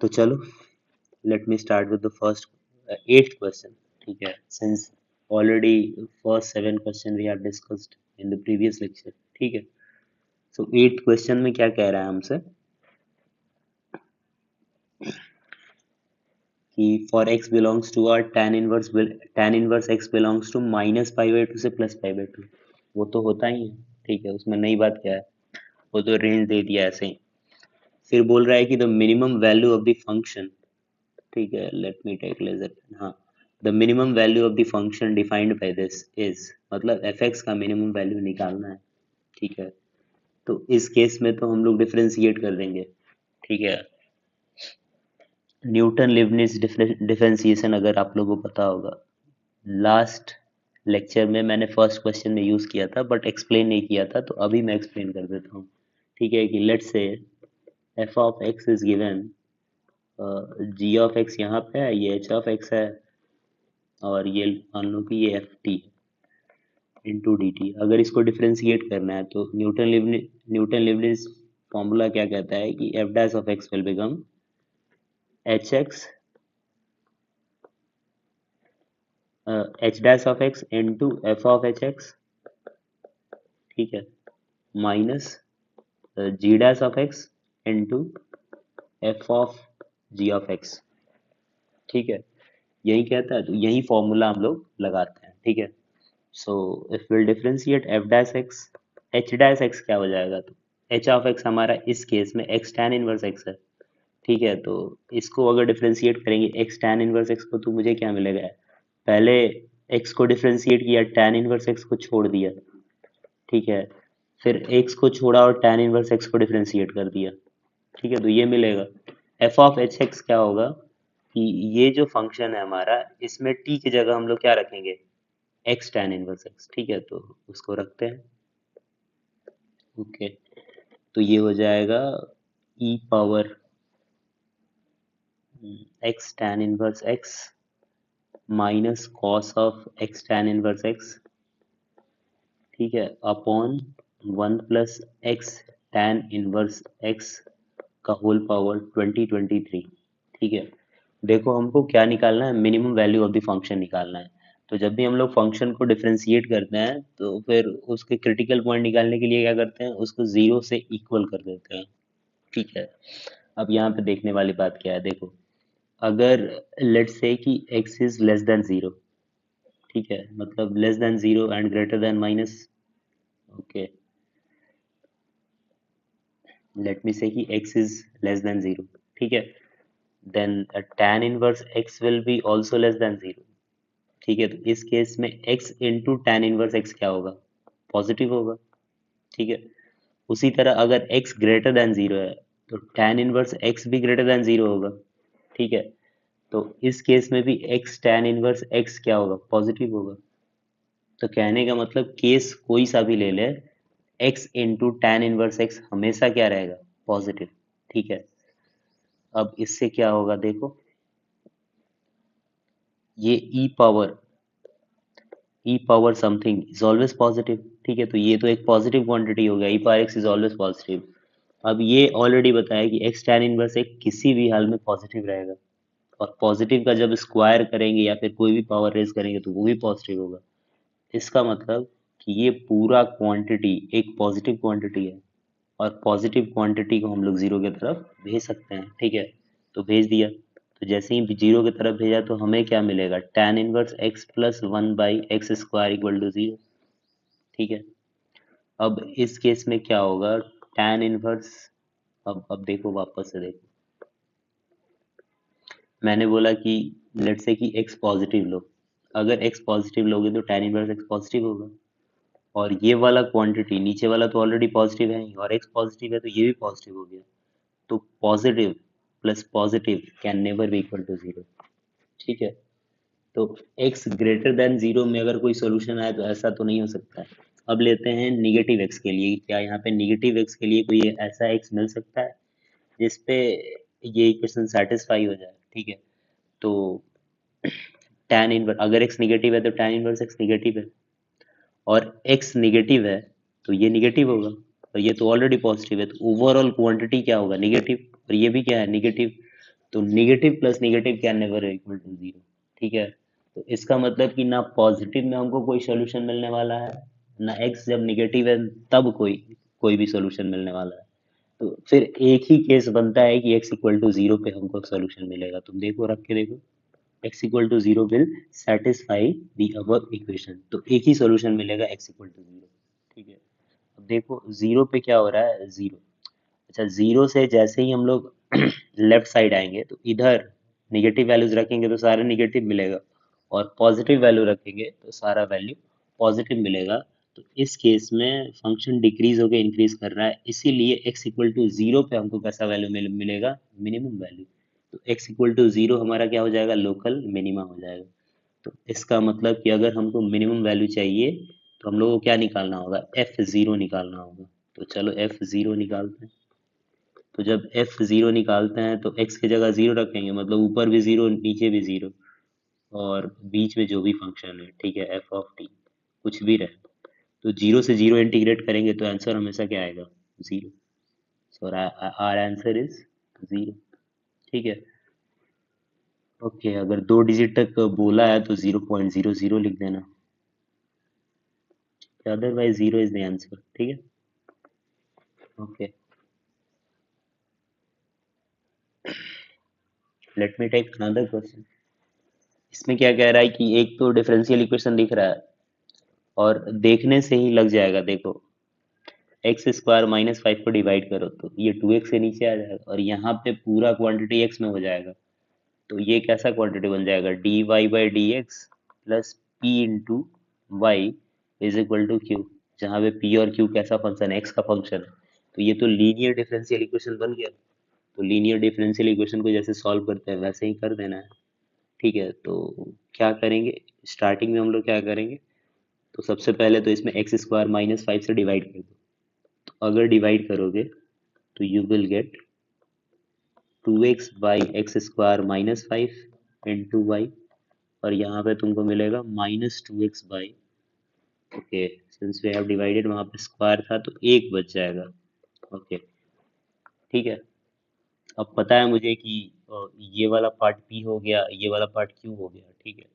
तो चलो let me start with the first eighth question. ठीक है, since already first seven question we have discussed in the previous lecture. ठीक है, so eighth question में क्या कह रहा है हमसे कि for x belongs to a tan inverse x belongs to minus pi by 2 से plus pi by 2, वो तो होता ही है। ठीक है, उसमें नई बात क्या है, वो तो रेंज दे दिया ऐसे ही। फिर बोल रहा है कि the minimum value of the function, ठीक है, लेट मी टेक लेजर, हाँ, the minimum value of the function defined by this is, मतलब एफ एक्स का मिनिमम वैल्यू निकालना है। ठीक है, तो इस केस में तो हम लोग डिफरेंशिएट कर देंगे। ठीक है, न्यूटन लिबनिज डिफरेंशिएशन अगर आप लोगों को पता होगा, लास्ट लेक्चर में मैंने फर्स्ट क्वेश्चन में यूज किया था बट एक्सप्लेन नहीं किया था, तो अभी मैं एक्सप्लेन कर देता हूँ। ठीक है, कि let's say F of X is given, G of X यहाँ पे है, ये एच ऑफ एक्स है, और ये मान लो कि ये F T into D T. अगर इसको डिफ्रेंशिएट करना है तो न्यूटन लिबनिज फॉर्मूला क्या कहता है कि F dash of X will become H X H dash of X into F of H X, ठीक है, minus G dash of X into F of G of X. ठीक है, यही कहता है, तो यही फॉर्मूला हम लोग लगाते हैं। ठीक है, so if will differentiate F dash x, H dash x क्या हो जाएगा, तो एच ऑफ एक्स हमारा इस केस में एक्स टैन इनवर्स एक्स है। ठीक है, तो इसको अगर डिफरेंशिएट करेंगे एक्स टैन इनवर्स एक्स को, तो मुझे क्या मिलेगा, पहले एक्स को डिफरेंशिएट किया, टैन इनवर्स एक्स को छोड़ दिया। ठीक है, फिर एक्स को छोड़ा और टैन इनवर्स एक्स को डिफरेंशिएट कर दिया। ठीक है, तो ये मिलेगा एफ ऑफ एच एक्स क्या होगा कि ये जो फंक्शन है हमारा, इसमें टी की जगह हम लोग क्या रखेंगे, एक्स टैन इनवर्स एक्स। ठीक है, तो उसको रखते हैं। ओके, तो ये हो जाएगा e power x tan inverse x minus cos of x tan inverse x, ठीक है, upon 1 + x tan inverse x का होल पावर 2023। ठीक है, देखो हमको क्या निकालना है, minimum value of the function निकालना है। तो जब भी हम लोग फंक्शन को डिफरेंशिएट करते हैं तो फिर उसके क्रिटिकल पॉइंट निकालने के लिए क्या करते हैं, उसको जीरो से इक्वल कर देते हैं। ठीक है, अब यहाँ पे देखने वाली बात क्या है, देखो, अगर लेट्स से कि x is less than zero, ठीक है, मतलब less than zero and greater than minus, okay, let me say कि x is less than zero, ठीक है, then tan inverse x will be also less than zero. ठीक है, तो इस केस में x into tan inverse x क्या होगा, पॉजिटिव होगा। ठीक है, उसी तरह अगर x ग्रेटर देन जीरो है तो टैन इनवर्स x भी ग्रेटर देन जीरो होगा। ठीक है, तो इस केस में भी x टैन इनवर्स x क्या होगा, पॉजिटिव होगा। तो कहने का मतलब केस कोई सा भी ले ले, x into tan inverse x हमेशा क्या रहेगा, पॉजिटिव। ठीक है, अब इससे क्या होगा, देखो, ये e power something is always positive. ठीक है, तो ये तो एक पॉजिटिव क्वांटिटी हो गया, e power x is always positive. अब ये ऑलरेडी बताया कि एक्स टैन इनवर्स एक किसी भी हाल में पॉजिटिव रहेगा, और पॉजिटिव का जब स्क्वायर करेंगे या फिर कोई भी पावर रेज करेंगे तो वो भी पॉजिटिव होगा। इसका मतलब कि ये पूरा क्वांटिटी एक पॉजिटिव क्वांटिटी है, और पॉजिटिव क्वांटिटी को हम लोग जीरो की तरफ भेज सकते हैं। ठीक है, तो भेज दिया, तो जैसे ही जीरो की तरफ भेजा तो हमें क्या मिलेगा, tan inverse x plus 1/x² equal to zero. ठीक है, अब इस केस में क्या होगा, tan इनवर्स, अब देखो, वापस से देखो, मैंने बोला कि लेट से कि x पॉजिटिव लो, अगर x पॉजिटिव लोगे तो tan इनवर्स x पॉजिटिव होगा, और ये वाला क्वांटिटी नीचे वाला तो ऑलरेडी पॉजिटिव है ही, और x पॉजिटिव है तो ये भी पॉजिटिव हो गया। तो positive plus positive can never be equal to zero. ठीक है, तो x ग्रेटर देन जीरो में अगर कोई सोल्यूशन आए तो ऐसा तो नहीं हो सकता है। अब लेते हैं निगेटिव x के लिए, क्या यहाँ पे निगेटिव x के लिए कोई ऐसा x मिल सकता है जिसपे ये इक्वेशन सेटिस्फाई हो जाए। ठीक है, तो tan इनवर्स, अगर x निगेटिव है तो tan इनवर्स x निगेटिव है, और x निगेटिव है तो ये निगेटिव होगा, और ये तो ऑलरेडी पॉजिटिव है, तो ओवरऑल क्वांटिटी क्या होगा, निगेटिव, और ये भी क्या है, निगेटिव। तो नेगेटिव प्लस नेगेटिव क्या नेवर इक्वल टू जीरो। ठीक है, तो इसका मतलब कि ना पॉजिटिव में हमको कोई सोल्यूशन मिलने वाला है, ना एक्स जब नेगेटिव है तब कोई कोई भी सोल्यूशन मिलने वाला है। तो फिर एक ही केस बनता है कि एक्स इक्वल टू जीरो पे हमको सोल्यूशन मिलेगा। तुम देखो, रख के देखो, x equal to zero will satisfy the above equation. तो एक ही सॉल्यूशन मिलेगा x इक्वल टू जीरो। ठीक है, अब देखो जीरो पे क्या हो रहा है, जीरो। अच्छा, जीरो से जैसे ही हम लोग लेफ्ट साइड आएंगे तो इधर निगेटिव वैल्यूज रखेंगे तो सारा निगेटिव मिलेगा, और पॉजिटिव वैल्यू रखेंगे तो सारा वैल्यू पॉजिटिव मिलेगा। तो इस केस में फंक्शन डिक्रीज होकर इंक्रीज कर रहा है, इसीलिए x इक्वल टू जीरो पे हमको कैसा वैल्यू मिलेगा, मिनिमम वैल्यू। तो x इक्वल टू जीरो हमारा क्या हो जाएगा, लोकल मिनिमा हो जाएगा। तो इसका मतलब कि अगर हमको मिनिमम वैल्यू चाहिए तो हम लोग को क्या निकालना होगा, एफ जीरो निकालना होगा। तो चलो एफ जीरो निकालते हैं। तो जब एफ जीरो निकालते हैं तो एक्स की जगह जीरो रखेंगे, मतलब ऊपर भी जीरो नीचे भी जीरो, और बीच में जो भी फंक्शन है, ठीक है, एफ ऑफ टी कुछ भी रहे, तो जीरो से जीरो इंटीग्रेट करेंगे तो आंसर हमेशा क्या आएगा, zero. So our answer is zero. ठीक है, ओके, अगर दो डिजिट तक बोला है तो 0.00 लिख देना, otherwise zero is the answer. ठीक है, okay, let me take another question. इसमें क्या कह रहा है कि एक तो डिफरेंशियल इक्वेशन दिख रहा है, और देखने से ही लग जाएगा, देखो एक्स स्क्वायर माइनस फाइव को डिवाइड करो तो ये टू एक्स से नीचे आ जाएगा, और यहाँ पे पूरा क्वांटिटी एक्स में हो जाएगा। तो ये कैसा क्वांटिटी बन जाएगा, D Y by D X plus P into Y is equal to Q, जहाँ पे पी और क्यू कैसा फंक्शन है, एक्स का फंक्शन है। तो ये तो लीनियर डिफरेंशियल इक्वेशन बन गया। तो लीनियर डिफरेंशियल इक्वेशन को जैसे सॉल्व करते हैं वैसे ही कर देना है। ठीक है, तो क्या करेंगे, स्टार्टिंग में हम लोग क्या करेंगे, तो सबसे पहले तो इसमें एक्स स्क्वायर माइनस फाइव से डिवाइड कर दो। तो अगर डिवाइड करोगे तो you will get two x by x square minus five into Y, और यहाँ पे तुमको मिलेगा minus two x by, okay, since we have divided वहाँ पे स्क्वायर था तो एक बच जाएगा। ओके, ठीक है, अब पता है मुझे कि ये वाला पार्ट पी हो गया, ये वाला पार्ट क्यू हो गया। ठीक है,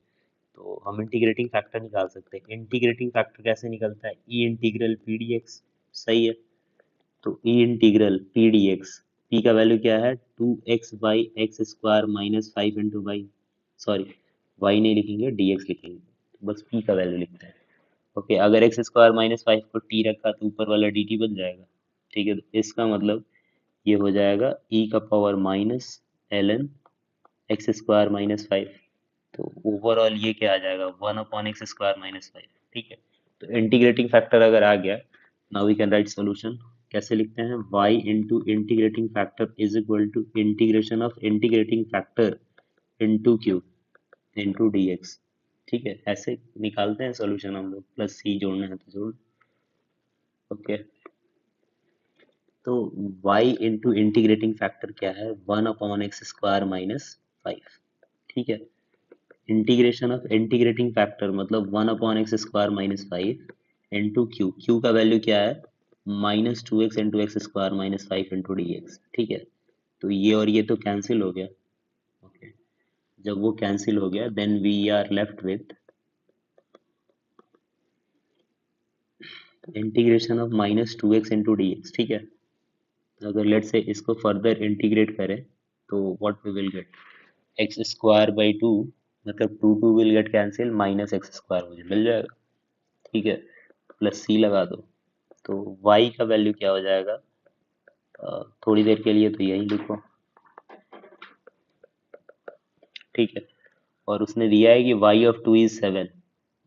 तो हम इंटीग्रेटिंग फैक्टर निकाल सकते हैं। इंटीग्रेटिंग फैक्टर कैसे निकलता है, e integral P D X. सही है, तो e integral P D X, P का वैल्यू क्या है, two x by x square minus five into Y, sorry Y नहीं लिखेंगे, डी एक्स लिखेंगे, बस पी का वैल्यू लिखते हैं। ओके, अगर एक्स स्क्वायर माइनस फाइव को टी रखा तो ऊपर वाला डी टी बन जाएगा। ठीक है, तो इसका मतलब ये हो जाएगा ई का power minus L N X square minus five. तो ओवरऑल ये क्या आ जाएगा, one upon X square minus five. ठीक है, तो इंटीग्रेटिंग फैक्टर अगर आ गया, now we can write solution. कैसे लिखते हैं, y into integrating factor is equal to integration of integrating factor into Q into D X. ठीक है, ऐसे निकालते हैं सॉल्यूशन हम लोग, प्लस सी जोड़ना है तो जोड़। ओके, तो y इंटू इंटीग्रेटिंग फैक्टर क्या है, one upon X square minus five. ठीक है, इंटीग्रेशन ऑफ इंटीग्रेटिंग फैक्टर मतलब one upon X square minus five into Q, Q का वैल्यू क्या है, minus two X into x square minus five into D X. ठीक है, तो ये और ये तो कैंसिल हो गया। ओके, जब वो कैंसिल हो गया then we are left with integration of minus two X into D X. ठीक है, अगर लेट से इसको फर्दर इंटीग्रेट करें तो what we will get, x square by two, मतलब two two will get cancel, minus x square मुझे मिल जाएगा। ठीक है, प्लस सी लगा दो, तो y का वैल्यू क्या हो जाएगा, थोड़ी देर के लिए तो यही लिखो। ठीक है, और उसने दिया है कि y of two is seven,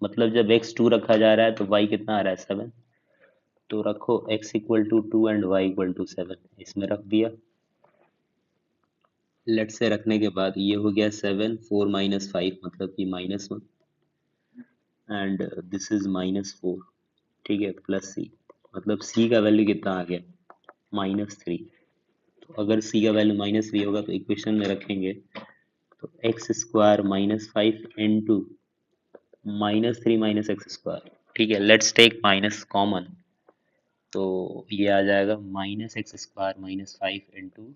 मतलब जब x टू रखा जा रहा है तो y कितना आ रहा है, सेवन। तो रखो x equal to two and y equal to seven, इसमें रख दिया। लेट से रखने के बाद ये हो गया सेवन, फोर माइनस फाइव मतलब कि minus one, and this is minus four. ठीक है, प्लस सी, मतलब c का वैल्यू कितना आ गया, माइनस थ्री। तो अगर c का वैल्यू माइनस थ्री होगा तो इक्वेशन में रखेंगे तो x square minus five into minus three minus x square. ठीक है, लेट्स टेक माइनस कॉमन, तो ये आ जाएगा minus x square minus five into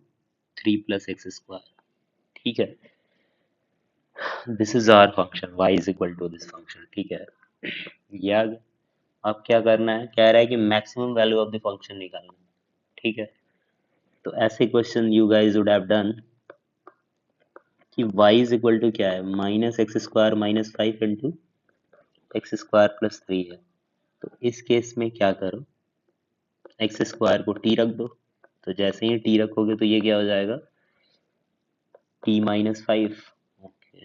three plus X square. ठीक है, this is our function y is equal to this function. ठीक है, ये आ गया। अब क्या करना है, कह रहा है कि maximum value of the function निकालना है। ठीक है, तो ऐसे question you guys would have done कि y इज इक्वल टू क्या है, minus x square minus 5 into x square plus 3 है। तो इस केस में क्या करो, एक्स स्क्वायर को टी रख दो। तो जैसे ही टी रखोगे तो ये क्या हो जाएगा, T minus 5। Okay,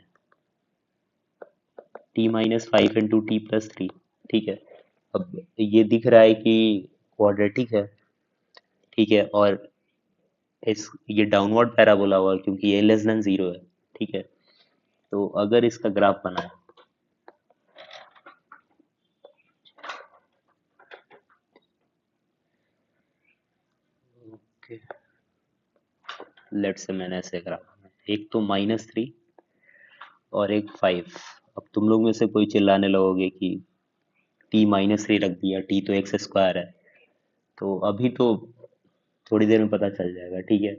T minus 5 into T plus 3। ठीक है, अब ये दिख रहा है कि क्वाड्रेटिक है। ठीक है, और इस ये डाउनवर्ड पैराबोला हुआ है क्योंकि ये लेस देन जीरो है। ठीक है, तो अगर इसका ग्राफ बनाए, ओके लेट्स से मैंने ऐसे ग्राफ बनाया, एक तो -3 और एक 5। अब तुम लोग में से कोई चिल्लाने लगोगे कि t-3 रख दिया, t तो एक्स स्क्वायर है। तो अभी तो थोड़ी देर में पता चल जाएगा। ठीक है,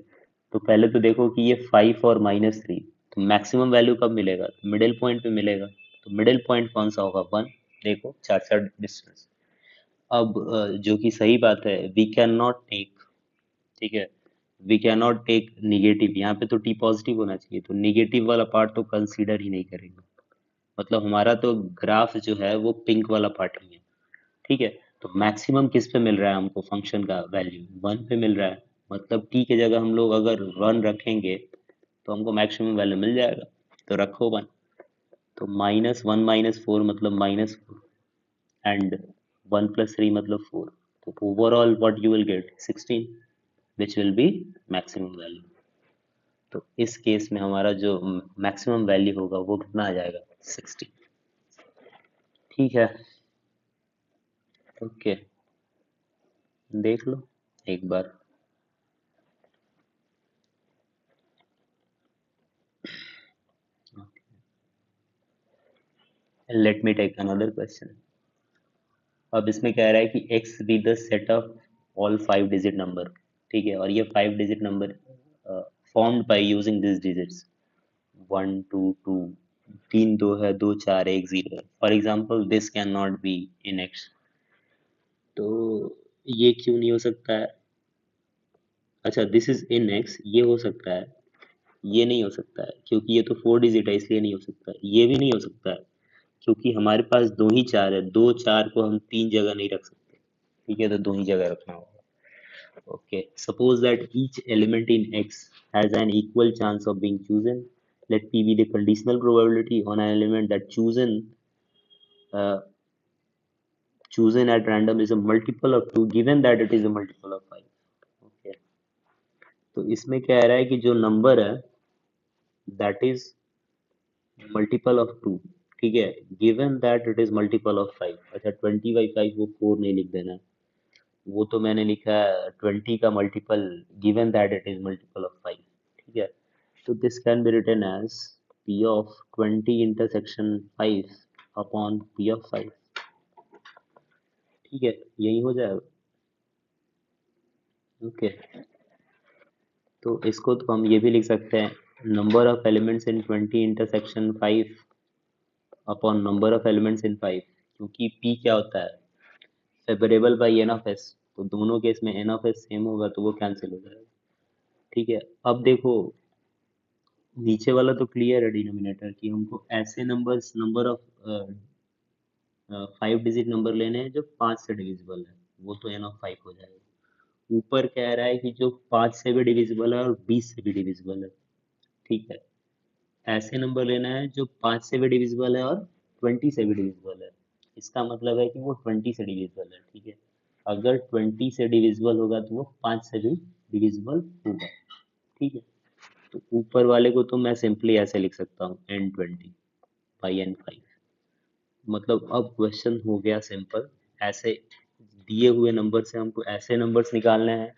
तो पहले तो देखो कि ये 5 और -3, तो मैक्सिमम वैल्यू कब मिलेगा, मिडिल पॉइंट पे मिलेगा। तो मिडिल पॉइंट कौन सा होगा, 1। देखो चार चार डिस्टेंस। अब जो कि सही बात है, वी कैन नॉट टेक, ठीक है, we can not take negative. यहाँ पे तो टी पॉजिटिव होना चाहिए, तो निगेटिव वाला पार्ट तो कंसीडर ही नहीं करेंगे। मतलब हमारा तो ग्राफ जो है वो पिंक वाला पार्ट ही है। ठीक है, तो मैक्सिमम किस पे मिल रहा है हमको, फंक्शन का वैल्यू 1 पे मिल रहा है। मतलब टी की जगह हम लोग अगर 1 रखेंगे तो हमको मैक्सिमम वैल्यू मिल जाएगा। तो रखो 1। तो -1 -4 मतलब -4, एंड 1 + 3 मतलब 4। तो overall what you will gate 16, which will B maximum value. तो इस केस में हमारा जो मैक्सिमम वैल्यू होगा वो कितना आ जाएगा, 60। ठीक है, ओके, देख लो एक बार। Let me take another question. अब इसमें कह रहा है कि x be the set of all 5 digit number. ठीक है, और ये 5 digit number formed by using this digits 1 2 2, 3 2 है, 2 4 1 0 है। For example this can not be in x। तो ये क्यों नहीं हो सकता है, अच्छा दिस इज इन x, ये हो सकता है, ये नहीं हो सकता है क्योंकि ये तो 4 डिजिट है, इसलिए नहीं हो सकता है। ये भी नहीं हो सकता है क्योंकि हमारे पास दो ही चार है, दो चार को हम तीन जगह नहीं रख सकते। ठीक है, तो दो ही जगह रखना होगा। Okay, suppose that each element in X has an equal chance of being chosen. Let P be the conditional probability on an element that uh, chosen at random is a multiple of 2 given that it is a multiple of 5. Okay, तो इसमें क्या कह रहा है कि जो number है that is multiple of 2, ठीक है, given that it is multiple of 5। अच्छा 20/5 वो 4 नहीं लिख देना, वो तो मैंने लिखा है 20 का multiple, given that it is multiple of 5। ठीक है, so this can be written as p of 20 intersection 5 upon p of 5। ठीक है, यही हो जाएगा। ओके, तो इसको तो हम ये भी लिख सकते हैं, number of elements in 20 intersection 5 upon number of elements in 5, क्योंकि p क्या होता है, separable by N of S. तो दोनों केस में एन ऑफ एस सेम होगा तो वो कैंसिल हो जाएगा। ठीक है, अब देखो नीचे वाला तो क्लियर है डिनोमिनेटर की, हमको ऐसे numbers, number of 5 digit number लेने हैं जो 5 से डिविजिबल है, वो तो एन ऑफ 5 हो जाएगा। ऊपर कह रहा है कि जो 5 से भी डिविजिबल है और 20 से भी डिविजिबल है। ठीक है, ऐसे नंबर लेना है जो 5 से भी डिविजिबल है और 20 से भी डिविजिबल है। इसका मतलब है कि वो 20 से डिविजिबल है। ठीक है, अगर 20 से डिविजिबल होगा तो वो 5 से भी डिविजिबल होगा। ठीक है, तो ऊपर वाले को तो मैं सिंपली ऐसे लिख सकता हूँ n20/n5। मतलब अब क्वेश्चन हो गया सिंपल। ऐसे दिए हुए नंबर से हमको ऐसे नंबर्स निकालने हैं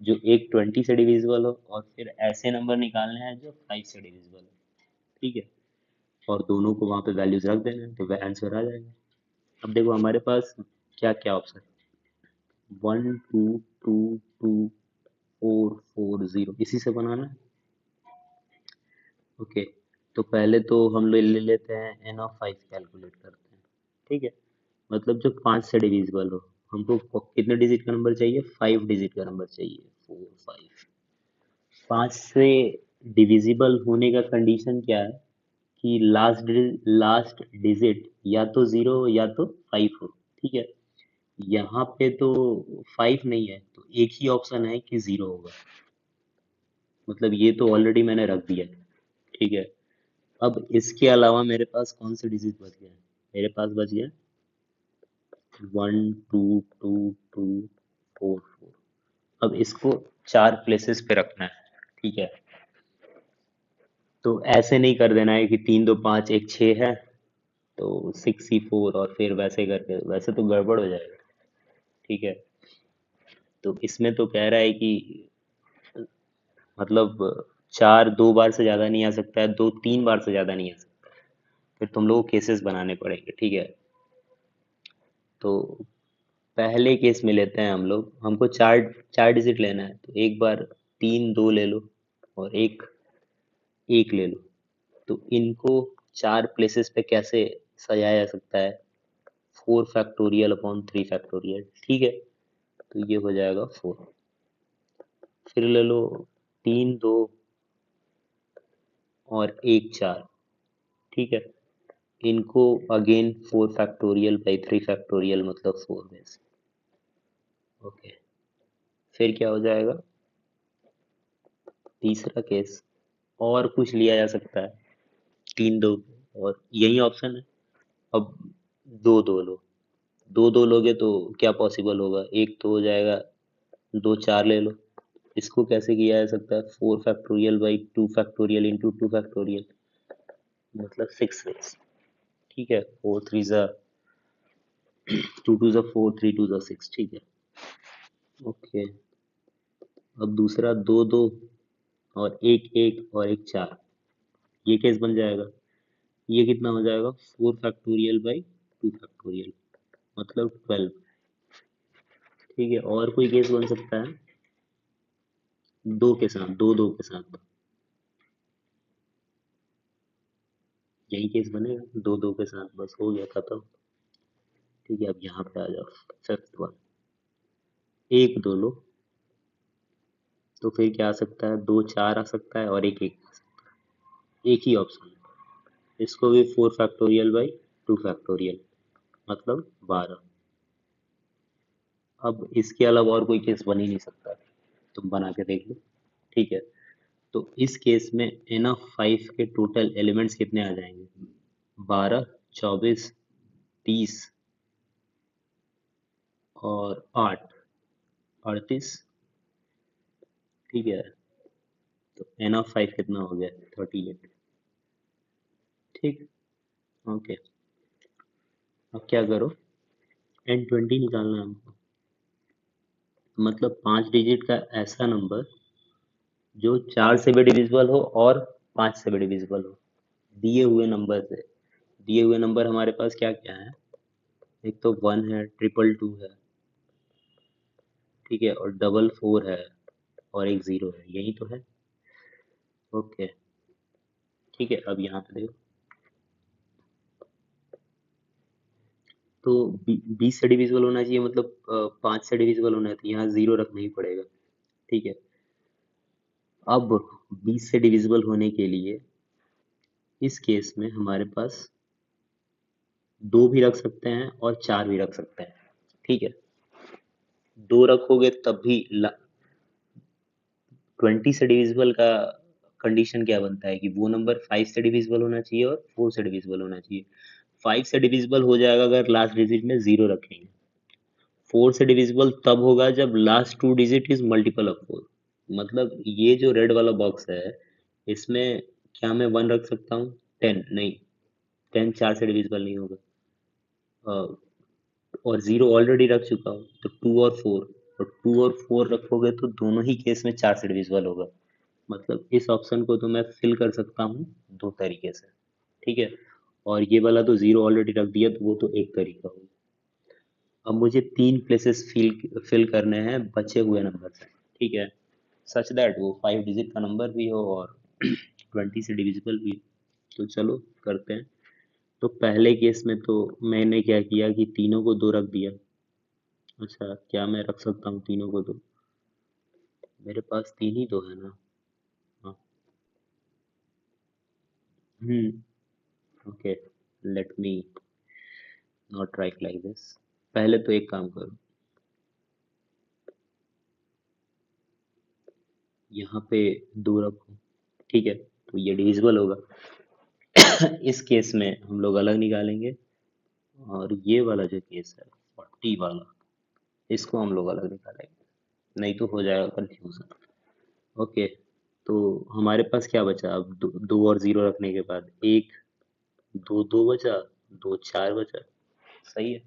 जो एक 20 से डिविजिबल हो, और फिर ऐसे नंबर निकालने हैं जो 5 से डिविजिबल हो। ठीक है, और दोनों को वहाँ पे वैल्यूज रख देना है तो वह आंसर आ जाएगा। अब देखो हमारे पास क्या क्या ऑप्शन, 1 2 2 2 4 4 0, इसी से बनाना है। ओके, तो पहले तो हम लोग ले लेते हैं एन ऑफ 5 कैलकुलेट करते हैं। ठीक है, मतलब जो 5 से डिविजिबल हो। हमको कितने डिजिट का नंबर चाहिए? 5 डिजिट का नंबर चाहिए, 4 5। 5 से डिविजिबल होने का कंडीशन क्या है कि लास्ट डिजिट या तो 0 हो या तो 5 हो। ठीक है, यहाँ पे तो 5 नहीं है, तो एक ही ऑप्शन है कि 0 होगा। मतलब ये तो ऑलरेडी मैंने रख दिया है। ठीक है, अब इसके अलावा मेरे पास कौन से डिजिट बच गए हैं? मेरे पास बच गया 1 2 2 2 4 4। अब इसको 4 प्लेसेस पे रखना है। ठीक है, तो ऐसे नहीं कर देना है कि 3 2 5 1 6 है तो 6 C 4 और फिर वैसे करके, वैसे तो गड़बड़ हो जाएगा। ठीक है, तो इसमें तो कह रहा है कि मतलब 4 2 बार से ज़्यादा नहीं आ सकता है, 2 3 बार से ज़्यादा नहीं आ सकता। फिर तुम लोगों को केसेस बनाने पड़ेंगे। ठीक है, तो पहले केस में लेते हैं हम लोग। हमको चार चार डिजिट लेना है, तो एक बार 3 2 ले लो और एक 1 ले लो। तो इनको 4 प्लेसेस पे कैसे सजाया जा सकता है? 4 फैक्टोरियल अपॉन 3 फैक्टोरियल। ठीक है, तो ये हो जाएगा 4। फिर ले लो 3 2 और 1 4। ठीक है, इनको अगेन 4 फैक्टोरियल बाई 3 फैक्टोरियल मतलब 4 बेस। ओके, फिर क्या हो जाएगा? तीसरा केस और कुछ लिया जा सकता है 3 2, और यही ऑप्शन है। अब 2 2 लो, 2 2 लोगे तो क्या पॉसिबल होगा? एक तो हो जाएगा, 2 4 ले लो। इसको कैसे किया जा सकता है? 4 factorial by 2 factorial into 2 factorial मतलब 6 वेज। ठीक है, 4 3 जा 2 2 जा 4, 3 2 जा 6। ठीक है, ओके। अब दूसरा 2 2 और 1 1 और 1 4, ये केस बन जाएगा। ये कितना हो जाएगा? 4 फैक्टोरियल बाई 2 फैक्टोरियल मतलब 12। ठीक है, और कोई केस बन सकता है? दो के साथ, 2 2 के साथ यही केस बनेगा, 2 2 के साथ। बस हो गया, खत्म। ठीक है, अब यहाँ पे आ जाओ। फिफ्थ वन, 1 2 लो, तो फिर क्या आ सकता है? 2 4 आ सकता है और 1 1 आ सकता है। एक ही ऑप्शन है। इसको भी 4 फैक्टोरियल बाई 2 फैक्टोरियल मतलब 12। अब इसके अलावा और कोई केस बन ही नहीं सकता। तुम बना के देख लो। ठीक है, तो इस केस में एन ऑफ 5 के टोटल एलिमेंट्स कितने आ जाएंगे? 12 24 30 और 8 38। ठीक है, तो एन ऑफ 5 कितना हो गया? 38। ठीक, ओके। अब क्या करो, N20 निकालना है हमको। मतलब 5 डिजिट का ऐसा नंबर जो 4 से भी डिविजिबल हो और 5 से भी डिविजिबल हो, दिए हुए नंबर से। दिए हुए नंबर हमारे पास क्या क्या है? एक तो 1 है, 222 है, ठीक है, और 444 है, और एक 0 है, यही तो है। ओके, ठीक है, अब यहाँ पे देखो। तो 20 से डिविजिबल होना चाहिए, मतलब 5 से डिविजिबल होना है, तो यहाँ 0 रखना ही पड़ेगा। ठीक है, अब 20 से डिविजिबल होने के लिए इस केस में हमारे पास 2 भी रख सकते हैं और 4 भी रख सकते हैं। ठीक है, 2 रखोगे तब भी 20 से डिविजिबल का कंडीशन क्या बनता है कि वो नंबर 5 से डिविजिबल होना चाहिए और 4 से डिविजिबल होना चाहिए। 5 से डिविजिबल हो जाएगा अगर लास्ट डिजिट में 0 रखेंगे। 4 से डिविजिबल तब होगा जब last 2 digit is multiple of 4। मतलब ये जो रेड वाला बॉक्स है, इसमें क्या मैं 1 रख सकता हूँ? 10 नहीं, 10 4 से डिविजिबल नहीं होगा। और 0 ऑलरेडी रख चुका हूँ, तो 2 और 4, और 2 और 4 रखोगे तो दोनों ही केस में 4 से डिविजिबल होगा। मतलब इस ऑप्शन को तो मैं फिल कर सकता हूँ 2 तरीके से। ठीक है, और ये वाला तो 0 ऑलरेडी रख दिया, तो वो तो एक तरीका हो। अब मुझे 3 प्लेसेस फिल करने हैं बचे हुए नंबर से। ठीक है, सच दैट वो 5 डिजिट का नंबर भी हो और 20 से डिविजिबल भी, तो चलो करते हैं। तो पहले केस में तो मैंने क्या किया कि तीनों को 2 रख दिया। अच्छा, क्या मैं रख सकता हूँ तीनों को 2? मेरे पास 3 ही तो है ना। हाँ। Okay, let me not right like this. पहले तो एक काम करो, यहाँ पे 2 रखो, ठीक है, तो ये डिविजिबल होगा। इस केस में हम लोग अलग निकालेंगे, और ये वाला जो केस है 40 वाला, इसको हम लोग अलग निकालेंगे, नहीं तो हो जाएगा कंफ्यूजन। ओके, तो हमारे पास क्या बचा अब? 2 और 0 रखने के बाद 1, 2 2 बचा, 2 4 बचा। सही है।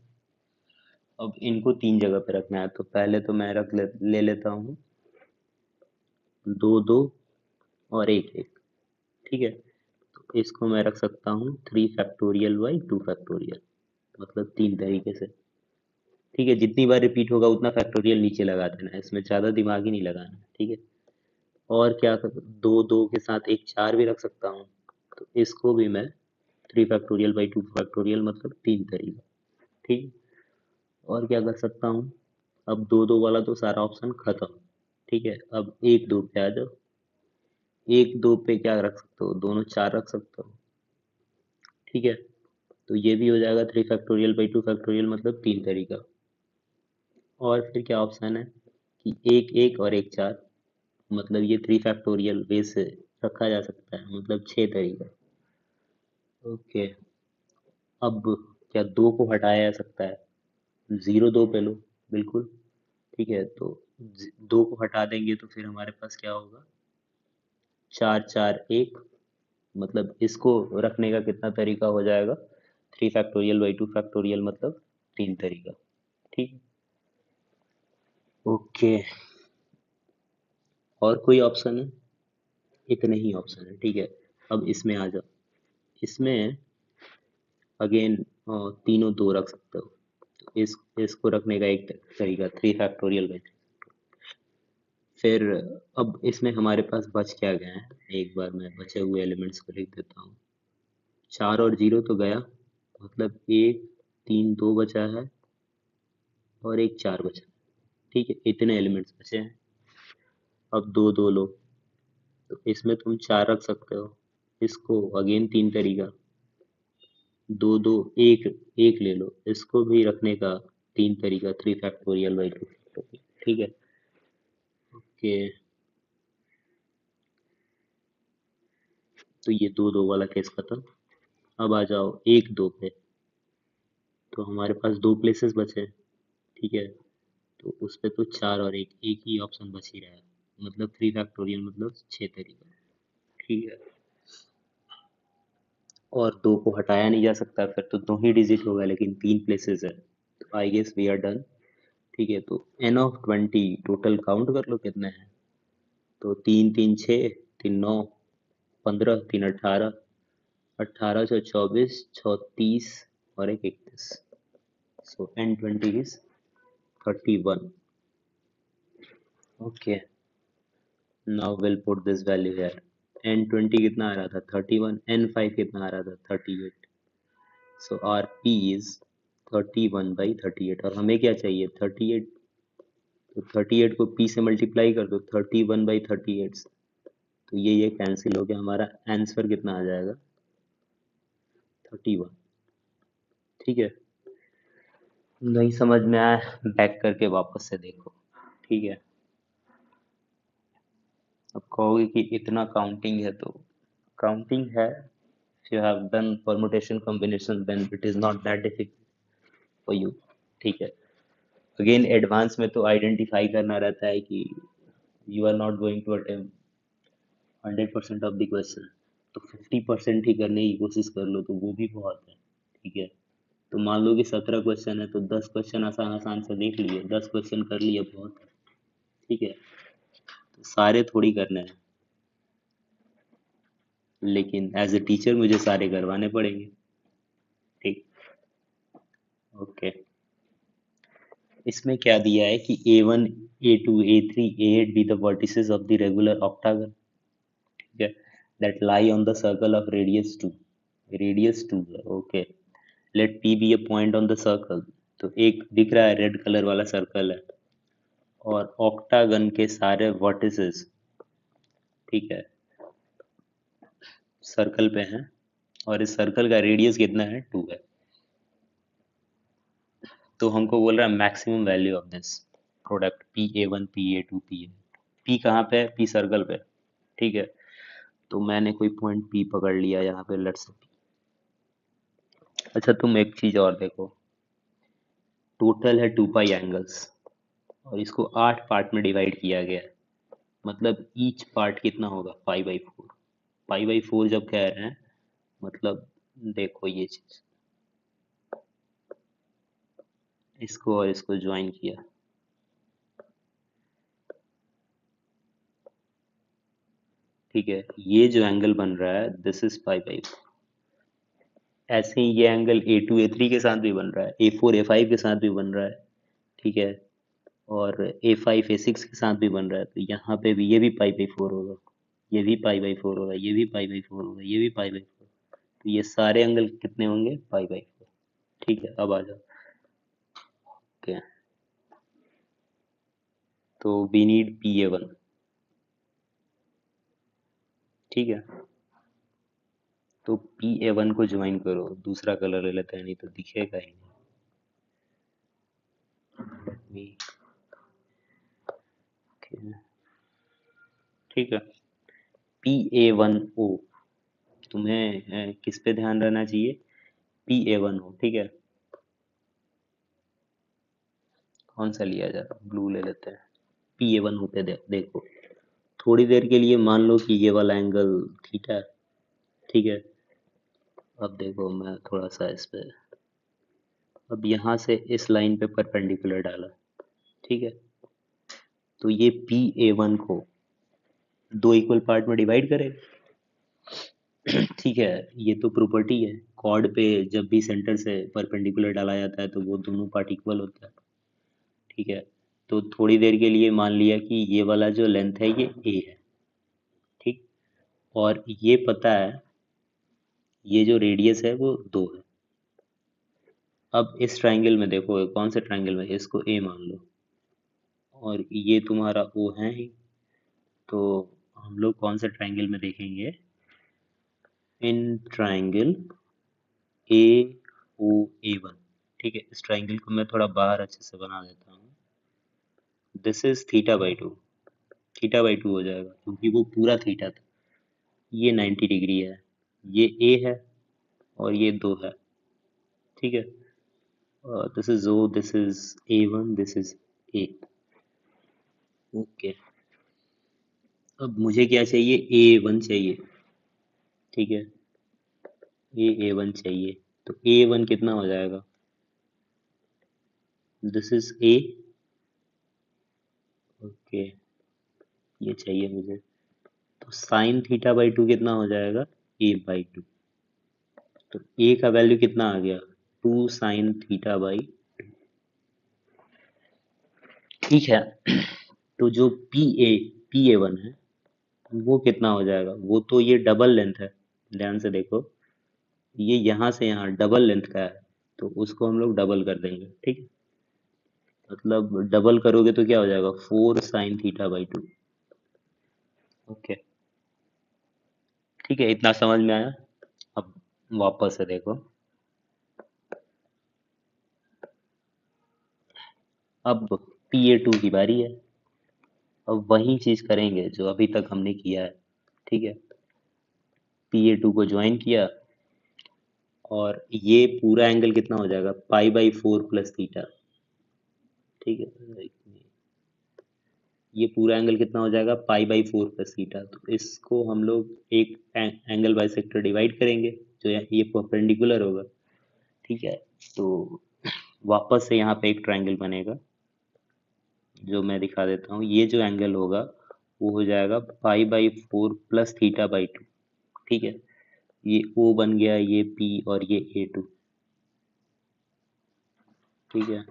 अब इनको 3 जगह पे रखना है, तो पहले तो मैं ले लेता हूँ 2 2 और 1 1, ठीक है। तो इसको मैं रख सकता हूँ 3 फैक्टोरियल बाई 2 फैक्टोरियल, मतलब 3 तरीके से। ठीक है, जितनी बार रिपीट होगा उतना फैक्टोरियल नीचे लगा देना, इसमें ज़्यादा दिमाग ही नहीं लगाना, ठीक है। और क्या कर, 2 2 के साथ एक 4 भी रख सकता हूँ, तो इसको भी मैं 3 फैक्टोरियल बाई 2 फैक्टोरियल, मतलब 3 तरीका, ठीक है। और क्या कर सकता हूँ? अब 2 2 वाला तो सारा ऑप्शन खत्म, ठीक है। अब 1 2 पे आ जाओ। 1 2 पे क्या रख सकते हो? दोनों 4 रख सकते हो, ठीक है। तो ये भी हो जाएगा 3 फैक्टोरियल बाई 2 फैक्टोरियल, मतलब 3 तरीका। और फिर क्या ऑप्शन है कि 1 1 और 1 4, मतलब ये 3 फैक्टोरियल वे से रखा जा सकता है, मतलब 6 तरीका। ओके, अब क्या 2 को हटाया जा सकता है? 0 2 पे लो, बिल्कुल, ठीक है। तो 2 को हटा देंगे तो फिर हमारे पास क्या होगा? 4 4 1, मतलब इसको रखने का कितना तरीका हो जाएगा? 3 फैक्टोरियल बाई 2 फैक्टोरियल, मतलब 3 तरीका, ठीक है। ओके, और कोई ऑप्शन है? इतने ही ऑप्शन है, ठीक है। अब इसमें आ जाओ। इसमें अगेन तीनों 2 रख सकते हो, तो इसको रखने का एक तरीका 3 फैक्टोरियल बाई। फिर अब इसमें हमारे पास बच क्या गया है? एक बार मैं बचे हुए एलिमेंट्स को लिख देता हूँ। 4 और 0 तो गया, मतलब 1 3 2 बचा है, और एक 4 बचा है, ठीक है। इतने एलिमेंट्स बचे हैं। अब 2 2 लो, तो इसमें तुम 4 रख सकते हो। इसको अगेन 3 तरीका, 2 2 1 1 ले लो, इसको भी रखने का 3 तरीका 3 फैक्टोरियल बाई 2 फैक्टोरियल, ठीक है। ओके, तो ये 2 2 वाला केस खत्म। अब आ जाओ 1 2 पे, तो हमारे पास 2 प्लेसेस बचे, ठीक है। तो उस पे तो 4 और एक ही ऑप्शन बच ही रहा है, मतलब 3 फैक्टोरियल, मतलब 6 तरीका, ठीक है। और 2 को हटाया नहीं जा सकता, फिर तो 2 ही डिजिट होगा, लेकिन 3 प्लेसेस है, तो I guess we are done, ठीक है। तो एन ऑफ 20 टोटल काउंट कर लो कितने हैं। तो 3 3 6, 3 9, 15, 3 18, 18 से 24, 34 और एक 31। So N 20 is 31। Okay, now will put this value here. N 20 कितना आ रहा था? 31। एन 5 कितना आ रहा था? 38। सो आर पी इज 31 बाई 38, और हमें क्या चाहिए? 38। तो 38 को p से मल्टीप्लाई कर दो, 31 बाई 38, तो ये कैंसिल हो गया, हमारा आंसर कितना आ जाएगा? 31, ठीक है। नहीं समझ में आया, बैक करके वापस से देखो, ठीक है। अब कहोगे कि इतना काउंटिंग है, तो काउंटिंग है। if you have done permutation combination then it is not that difficult for you, ठीक है। अगेन एडवांस में तो आइडेंटिफाई करना रहता है कि you are not going to attempt 100% of the question, तो 50% ही करने की कोशिश कर लो, तो वो भी बहुत है, ठीक है। तो मान लो कि 17 क्वेश्चन है, तो 10 क्वेश्चन आसान आसान से देख लिए, 10 क्वेश्चन कर लिए, बहुत है, ठीक है। तो सारे थोड़ी करने हैं, लेकिन एज ए टीचर मुझे सारे करवाने पड़ेंगे, ठीक। ओके, इसमें क्या दिया है कि A1 A2 A3 A8 be the vertices of the regular octagon, ठीक है। that lie on the circle of radius 2. Radius 2 है, okay. Let P be a point on the circle. तो एक दिख रहा है रेड कलर वाला सर्कल है और ऑक्टागन के सारे वर्टिसेस, ठीक है, सर्कल पे हैं और इस सर्कल का रेडियस कितना है, 2 है। तो हमको बोल रहा है maximum value of this product PA1 PA2 PA। P कहाँ पे है, P सर्कल पे, ठीक है। तो मैंने कोई पॉइंट P पकड़ लिया यहाँ पे, लेट्स से। अच्छा तुम एक चीज और देखो, टोटल है 2 पाई एंगल्स और इसको 8 पार्ट में डिवाइड किया गया है, मतलब ईच पार्ट कितना होगा, 5/4। 5/4 जब कह रहे हैं मतलब देखो ये चीज, इसको और इसको ज्वाइन किया, ठीक है, ये जो एंगल बन रहा है दिस इज 5/4। ऐसे ही ये एंगल A2 A3 के साथ भी बन रहा है, A4 A5 के साथ भी बन रहा है, ठीक है, और A5 A6 के साथ भी बन रहा है। तो यहाँ पे भी ये भी 5/4 होगा, ये भी 5/4 होगा, ये भी 5/4 होगा, ये भी 5/4। तो ये सारे एंगल कितने होंगे, 5/4। ठीक है, अब आ जाओ। ओके, तो वी नीड PA1, ठीक है। तो PA1 को ज्वाइन करो, दूसरा कलर ले लेते हैं, नहीं तो दिखेगा ही नहीं। ठीक है, PA1O, तुम्हें किस पे ध्यान रहना चाहिए, PA1O, ठीक है। कौन सा लिया जाए, ब्लू ले लेते हैं। PA1O पे देखो, थोड़ी देर के लिए मान लो कि ये वाला एंगल थीटा है, ठीक है। अब देखो मैं थोड़ा सा इस पे, अब यहाँ से इस लाइन पे परपेंडिकुलर डाला, ठीक है। तो ये PA1 को 2 इक्वल पार्ट में डिवाइड करें, ठीक है। ये तो प्रॉपर्टी है, कॉर्ड पे जब भी सेंटर से परपेंडिकुलर डाला जाता है तो वो दोनों पार्ट इक्वल होता है, ठीक है। तो थोड़ी देर के लिए मान लिया कि ये वाला जो लेंथ है ये A है, ठीक। और ये पता है ये जो रेडियस है वो 2 है। अब इस ट्राइंगल में देखो, कौन से ट्राइंगल में, इसको A मान लो और ये तुम्हारा O है ही। तो हम लोग कौन से ट्राइंगल में देखेंगे, इन ट्राइंगल AOA1, ठीक है। इस ट्राइंगल को मैं थोड़ा बाहर अच्छे से बना देता हूँ। दिस इज θ/2, θ/2 हो जाएगा क्योंकि वो पूरा थीटा था। ये 90 डिग्री है, ये A है और ये 2 है, ठीक है। This is O, this is A1, this is A, okay. अब मुझे क्या चाहिए, A1 चाहिए, ठीक है। A1 चाहिए, तो A1 कितना हो जाएगा, दिस इज A, ओके, ये चाहिए मुझे। तो साइन θ/2 कितना हो जाएगा, A/2। तो A का वैल्यू कितना आ गया, 2 साइन θ/2, ठीक है। तो जो PA1 है वो कितना हो जाएगा, वो तो ये डबल लेंथ है, ध्यान से देखो, ये यहाँ से यहाँ डबल लेंथ का है, तो उसको हम लोग डबल कर देंगे, ठीक है। मतलब डबल करोगे तो क्या हो जाएगा, 4 साइन θ/2, ओके, ठीक है। इतना समझ में आया। अब वापस से देखो, अब PA2 की बारी है। अब वही चीज करेंगे जो अभी तक हमने किया है, ठीक है। PA2 को ज्वाइन किया और ये पूरा एंगल कितना हो जाएगा, π/4 प्लस थीटा, ठीक है। ये पूरा एंगल कितना हो जाएगा, π/4 प्लस थीटा। तो इसको हम लोग एक एंगल बाइसेक्टर डिवाइड करेंगे, जो ये परपेंडिकुलर होगा, ठीक है। तो वापस से यहाँ पे एक ट्रायंगल बनेगा, जो मैं दिखा देता हूँ। ये जो एंगल होगा वो हो जाएगा π/4 प्लस θ/2, ठीक है। ये O बन गया, ये P और ये A2, ठीक है।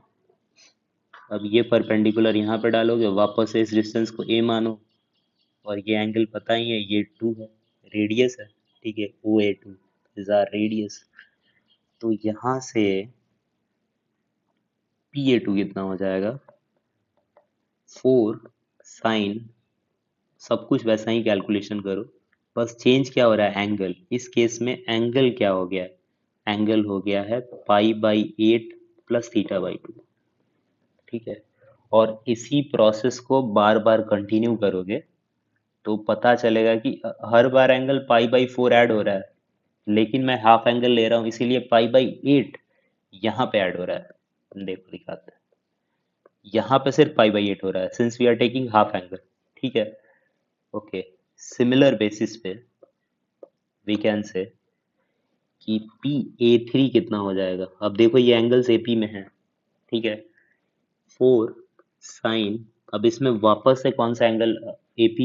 अब ये परपेंडिकुलर यहाँ पे डालोगे, वापस से इस डिस्टेंस को A मानो और ये एंगल पता ही है, ये 2 है, रेडियस है, ठीक है, OA2 इज आर रेडियस। तो यहाँ से PA2 कितना हो जाएगा, 4 साइन, सब कुछ वैसा ही कैलकुलेशन करो, बस चेंज क्या हो रहा है, एंगल। इस केस में एंगल क्या हो गया है, एंगल हो गया है π/8 प्लस θ/2, ठीक है। और इसी प्रोसेस को बार बार कंटिन्यू करोगे तो पता चलेगा कि हर बार एंगल π/4 ऐड हो रहा है, लेकिन मैं हाफ एंगल ले रहा हूँ इसीलिए π/8 यहाँ पे ऐड हो रहा है। देखो दिखाते हैं, यहाँ पे सिर्फ π/8 हो रहा है since we are taking half angle, ठीक है। ओके, सिमिलर बेसिस पे वी कैन से कि PA3 कितना हो जाएगा। अब देखो ये एंगल्स AP में है, ठीक है, 4 साइन, अब इसमें वापस से कौन सा एंगल, AP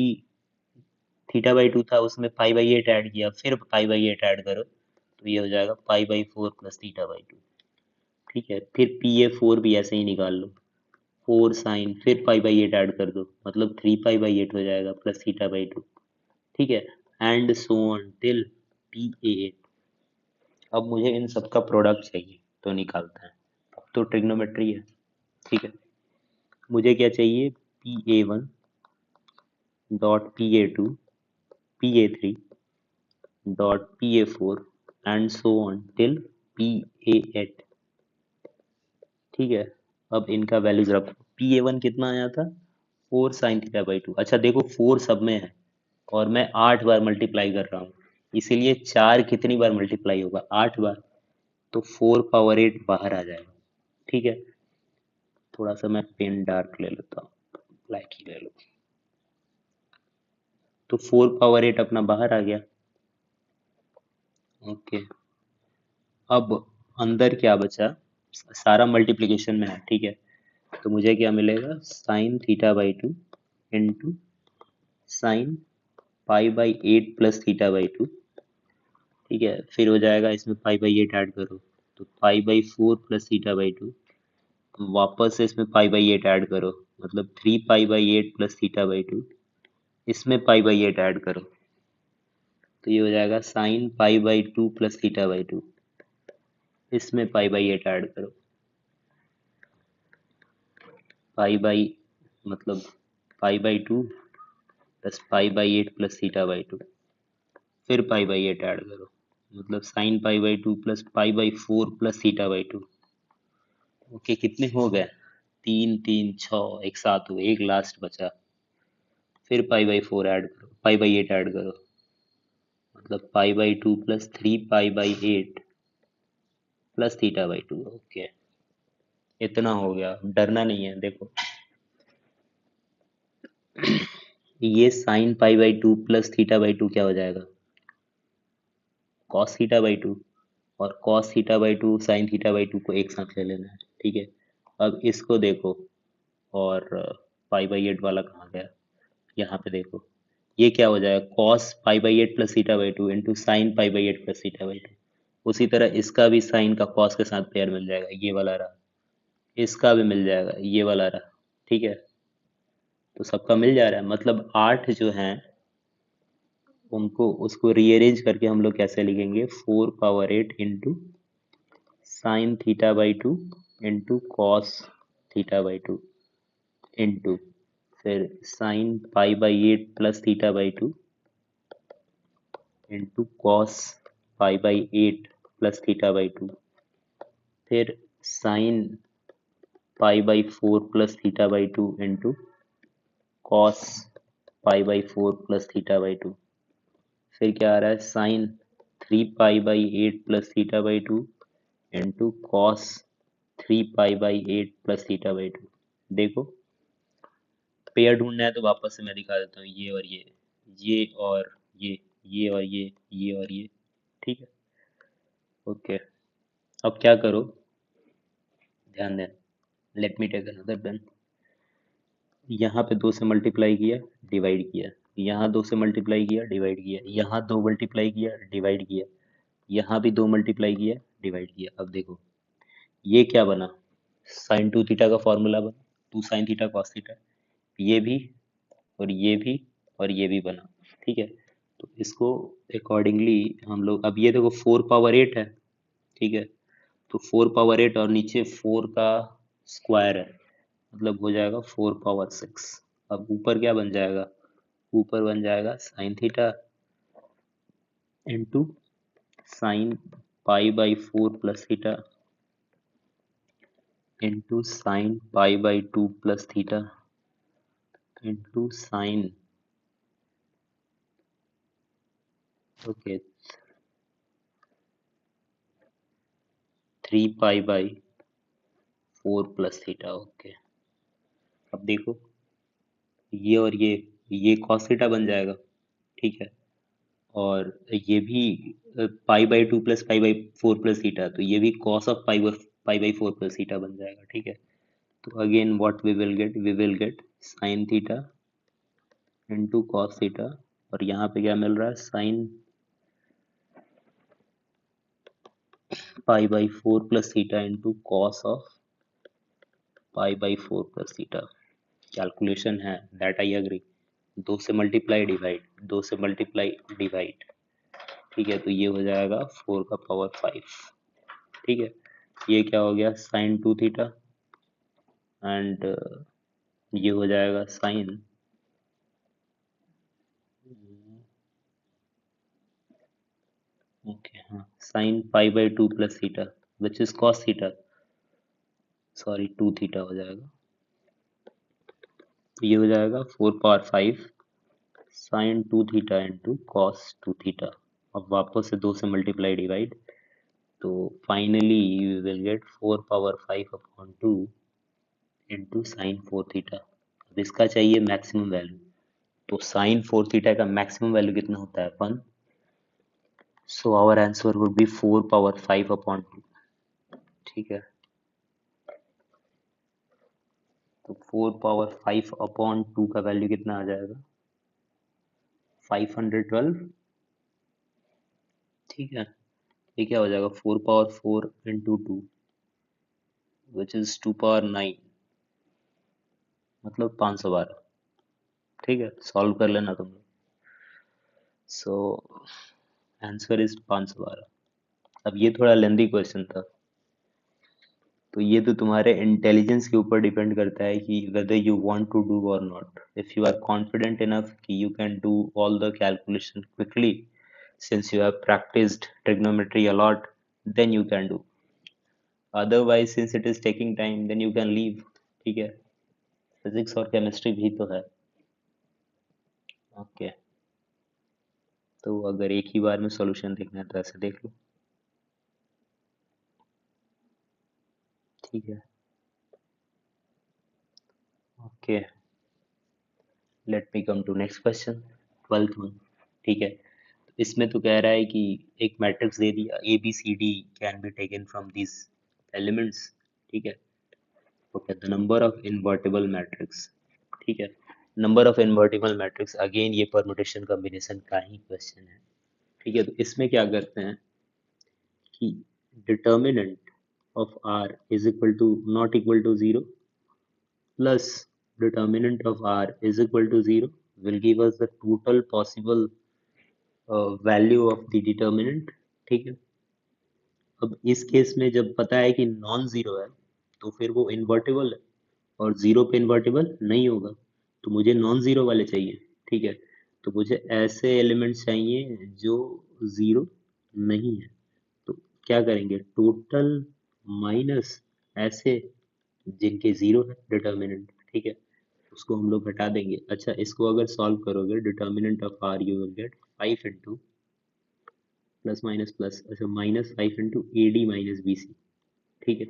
θ/2 था उसमें π/8 ऐड किया, फिर π/8 ऐड करो तो ये हो जाएगा π/4 प्लस θ/2, ठीक है। फिर PA4 भी ऐसे ही निकाल लो, 4 साइन फिर π/8 ऐड कर दो, मतलब 3π/8 हो जाएगा प्लस θ/2, ठीक है, and so on till PA8। अब मुझे इन सब का प्रोडक्ट चाहिए तो निकालते हैं, अब तो ट्रिग्नोमेट्री है, ठीक है। मुझे क्या चाहिए, PA1 dot PA2 PA3 dot PA4 and so on till PA8, ठीक है। अब इनका वैल्यूज रखो, PA1 कितना आया था, 4 साइन θ/2, अच्छा देखो 4 सब में है और मैं 8 बार मल्टीप्लाई कर रहा हूँ, इसीलिए 4 कितनी बार मल्टीप्लाई होगा, 8 बार, तो 4/8 बाहर आ जाएगा, ठीक है। थोड़ा सा मैं पेन डार्क ले लेता हूँ, ब्लैक ही ले लो, तो 4/8 अपना बाहर आ गया। ओके, अब अंदर क्या बचा, सारा मल्टीप्लिकेशन में है, ठीक है। तो मुझे क्या मिलेगा, साइन θ/2 इंटू साइन π/8 प्लस θ/2, ठीक है। फिर हो जाएगा इसमें π/8 ऐड करो तो π/4 प्लस θ/2, वापस से इसमें π/8 ऐड करो मतलब 3π/8 प्लस θ/2, इसमें π/8 ऐड करो तो ये हो जाएगा साइन π/2 प्लस θ/2, इसमें π/8 ऐड करो, पाई मतलब π/2 प्लस π/8 प्लस θ/2, फिर π/8 ऐड करो मतलब साइन π/2 प्लस π/4 प्लस θ/2। ओके, कितने हो गए, 3 3 6, एक साथ हुए, एक लास्ट बचा, फिर π/4 ऐड करो, π/8 ऐड करो मतलब π/2 प्लस 3π/8 प्लस θ/2। ओके, इतना हो गया, डरना नहीं है। देखो ये साइन π/2 प्लस θ/2 क्या हो जाएगा, cos θ/2, और cos θ/2 sin θ/2 को एक साथ ले लेना है, ठीक है। अब इसको देखो, और π/8 वाला कहाँ गया, यहाँ पे देखो, ये क्या हो जाएगा, cos π/8 plus θ/2 into sine π/8 plus θ/2। उसी तरह इसका भी साइन का cos के साथ पेयर मिल जाएगा, ये वाला रहा, इसका भी मिल जाएगा, ये वाला रहा, ठीक है। तो सबका मिल जा रहा है, मतलब 8 जो हैं उनको, उसको रीअरेंज करके हम लोग कैसे लिखेंगे, 4/8 into sine θ/2 into cos θ/2 into फिर sine π/8 plus θ/2 into cos π/8 plus θ/2, फिर sine π/4 plus θ/2 into cos π/4 plus θ/2, फिर क्या आ रहा है, sine 3π/8 plus θ/2 into cos 3π/8 plus θ/2। देखो पेयर ढूंढना है तो वापस से मैं दिखा देता हूँ, ये और ये और ये और ये और ये, ठीक है। ओके, अब क्या करो, ध्यान दें, let me take another pen. यहाँ पे 2 से मल्टीप्लाई किया, डिवाइड किया, यहाँ 2 से मल्टीप्लाई किया, डिवाइड किया, यहाँ 2 मल्टीप्लाई किया, डिवाइड किया, यहाँ भी 2 मल्टीप्लाई किया, डिवाइड किया। अब देखो ये क्या बना, साइन 2 थीटा का फॉर्मूला बना, 2 साइन थीटा कॉस थीटा, ये भी और ये भी और ये भी बना, ठीक है। तो इसको अकॉर्डिंगली हम लोग, अब ये देखो 4 पावर 8 है, ठीक है, तो 4 पावर 8 और नीचे 4 का स्क्वायर है, मतलब हो जाएगा 4 पावर 6। अब ऊपर क्या बन जाएगा, ऊपर बन जाएगा sign theta into sine pi by 4 plus theta into sine pi by 2 plus theta into sine, okay, 3 pi by 4 plus theta. Okay, अब देखो ये और ये cos थीटा बन जाएगा, ठीक है, और ये भी pi by 2 plus pi by 4 plus theta, तो ये भी cos of pi by 4 plus theta बन जाएगा, ठीक है। तो again what we will get sine theta into cos theta, और यहाँ पे क्या मिल रहा है, sine pi by 4 plus theta into cos of pi by 4 plus theta. Calculation है, दैट आई एग्री। दो से मल्टीप्लाई डिवाइड, दो से मल्टीप्लाई डिवाइड, ठीक है, तो ये हो जाएगा 4 का पावर 5, ठीक है। ये क्या हो गया, साइन 2 थीटा एंड ये हो जाएगा साइन, ओके हाँ, sine pi by 2 plus theta which is cos theta, sorry 2 theta हो जाएगा। तो ये हो जाएगा 4 power 5 sine 2 theta into cos 2 theta. अब वापस से 2 से मल्टीप्लाई डिवाइड, तो finally you will get 4 power 5 upon 2 into sine 4 theta. अब इसका चाहिए मैक्सिमम वैल्यू, तो साइन 4 थीटा का मैक्सिमम वैल्यू कितना होता है, 1, so our answer would be 4 power 5 upon 2, ठीक है। तो 4 पावर 5 अपॉन 2 का वैल्यू कितना आ जाएगा, 512, ठीक है। ये क्या हो जाएगा, 4 power 4 into 2 which is 2 power 9, मतलब 512, ठीक है, सॉल्व कर लेना तुम लोग। So answer is 512। अब ये थोड़ा लेंदी क्वेश्चन था, तो ये तो तुम्हारे इंटेलिजेंस के ऊपर डिपेंड करता है कि whether you want to do or not. If you are confident enough कि you can do all the calculation quickly, since you have practiced trigonometry a lot, then you can do. Otherwise, since it is taking time, then you can leave, ठीक है। Physics और chemistry भी तो है, okay. तो अगर एक ही बार में सॉल्यूशन देखना है तो ऐसे देख लो, ठीक है, okay. Let me come to next question, 12th one, ठीक है। इसमें तो कह रहा है कि एक मैट्रिक्स दे दिया, A B C D can be taken from this elements, ठीक है। Okay, the number of invertible matrix, ठीक है। Number of invertible matrix, again ये परमुटेशन कॉम्बिनेशन का ही क्वेश्चन है, ठीक है। तो इसमें क्या करते हैं कि determinant of R is equal to not equal to zero plus determinant of r is equal to 0 will give us the total possible value of the determinant, ठीक है। अब इस केस में जब पता है कि नॉन जीरो है तो फिर वो इन्वर्टेबल है, और जीरो पे इन्वर्टेबल नहीं होगा, तो मुझे नॉन जीरो वाले चाहिए, ठीक है। तो मुझे ऐसे एलिमेंट्स चाहिए जो जीरो नहीं है, तो क्या करेंगे, टोटल माइनस ऐसे जिनके जीरो है डिटर्मिनेंट, ठीक है, उसको हम लोग हटा देंगे। अच्छा, इसको अगर सॉल्व करोगे, determinant of R you will get 5 into plus minus plus, अच्छा -5 into A D minus B C, ठीक है।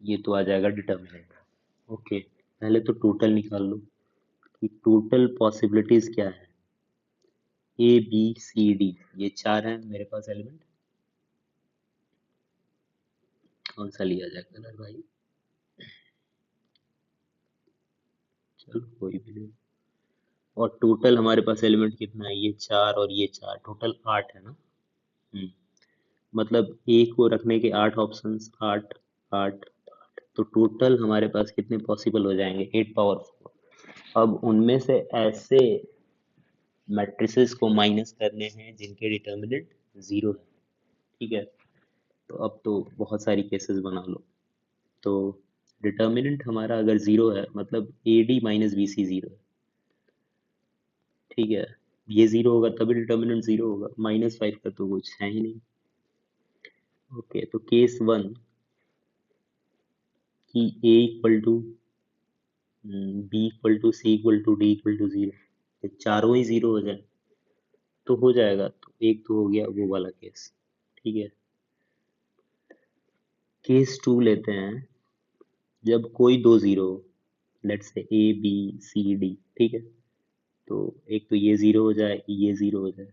ये तो आ जाएगा डिटर्मिनेंट, ओके। पहले तो टोटल निकाल लो कि टोटल पॉसिबिलिटीज क्या है, ए बी सी डी, ये चार हैं मेरे पास एलिमेंट। कौन सा लिया जाए कलर भाई, चलो कोई भी नहीं। और टोटल हमारे पास एलिमेंट कितना है, ये चार और ये चार, टोटल 8 है ना। हम्म, मतलब ए को रखने के 8 ऑप्शंस, 8 8 8, तो टोटल हमारे पास कितने पॉसिबल हो जाएंगे, 8 पावर 4। अब उनमें से ऐसे मैट्रिसेस को माइनस करने हैं जिनके डिटर्मिनेंट 0 है। ठीक है, तो अब तो बहुत सारी केसेस बना लो। तो डिटर्मिनेंट हमारा अगर 0 है मतलब A D minus B C 0 है। ठीक है, ये 0 होगा तभी डिटर्मिनेंट 0 होगा, -5 का तो कुछ है ही नहीं। ओके, तो केस 1 कि A equal to B equal to C equal to D equal to 0, ये चारों ही 0 हो जाए तो हो जाएगा। तो एक तो हो गया वो वाला केस। ठीक है, केस 2 लेते हैं, जब कोई दो 0 हो, let's say A B C D. ठीक है, तो एक तो ये 0 हो जाए, ये 0 हो जाए,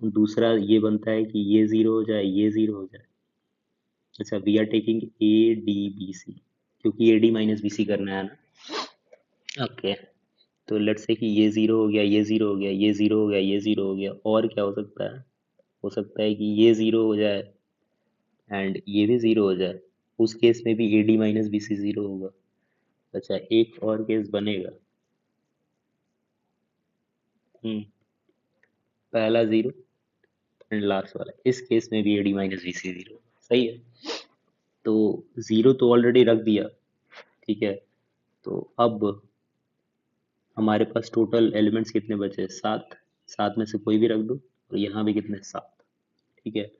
दूसरा ये बनता है कि ये 0 हो जाए, ये 0 हो जाए। अच्छा, we are taking A D B C, क्योंकि A D minus B C करना है ना। ओके, तो लेट्स से कि ये 0 हो गया, ये 0 हो गया, ये 0 हो गया, ये 0 हो गया, और क्या हो सकता है? हो सकता है कि ये 0 हो जाए एंड ये भी 0 हो जाए, उस केस में भी A D minus B C 0 होगा। अच्छा, एक और केस बनेगा। पहला 0 एंड लास्ट वाला, इस केस में भी A D minus B C 0। सही है, तो 0 तो ऑलरेडी रख दिया। ठीक है, तो अब हमारे पास टोटल एलिमेंट्स कितने बचे? 7। 7 में से कोई भी रख दो, और यहाँ भी कितने? 7। ठीक है,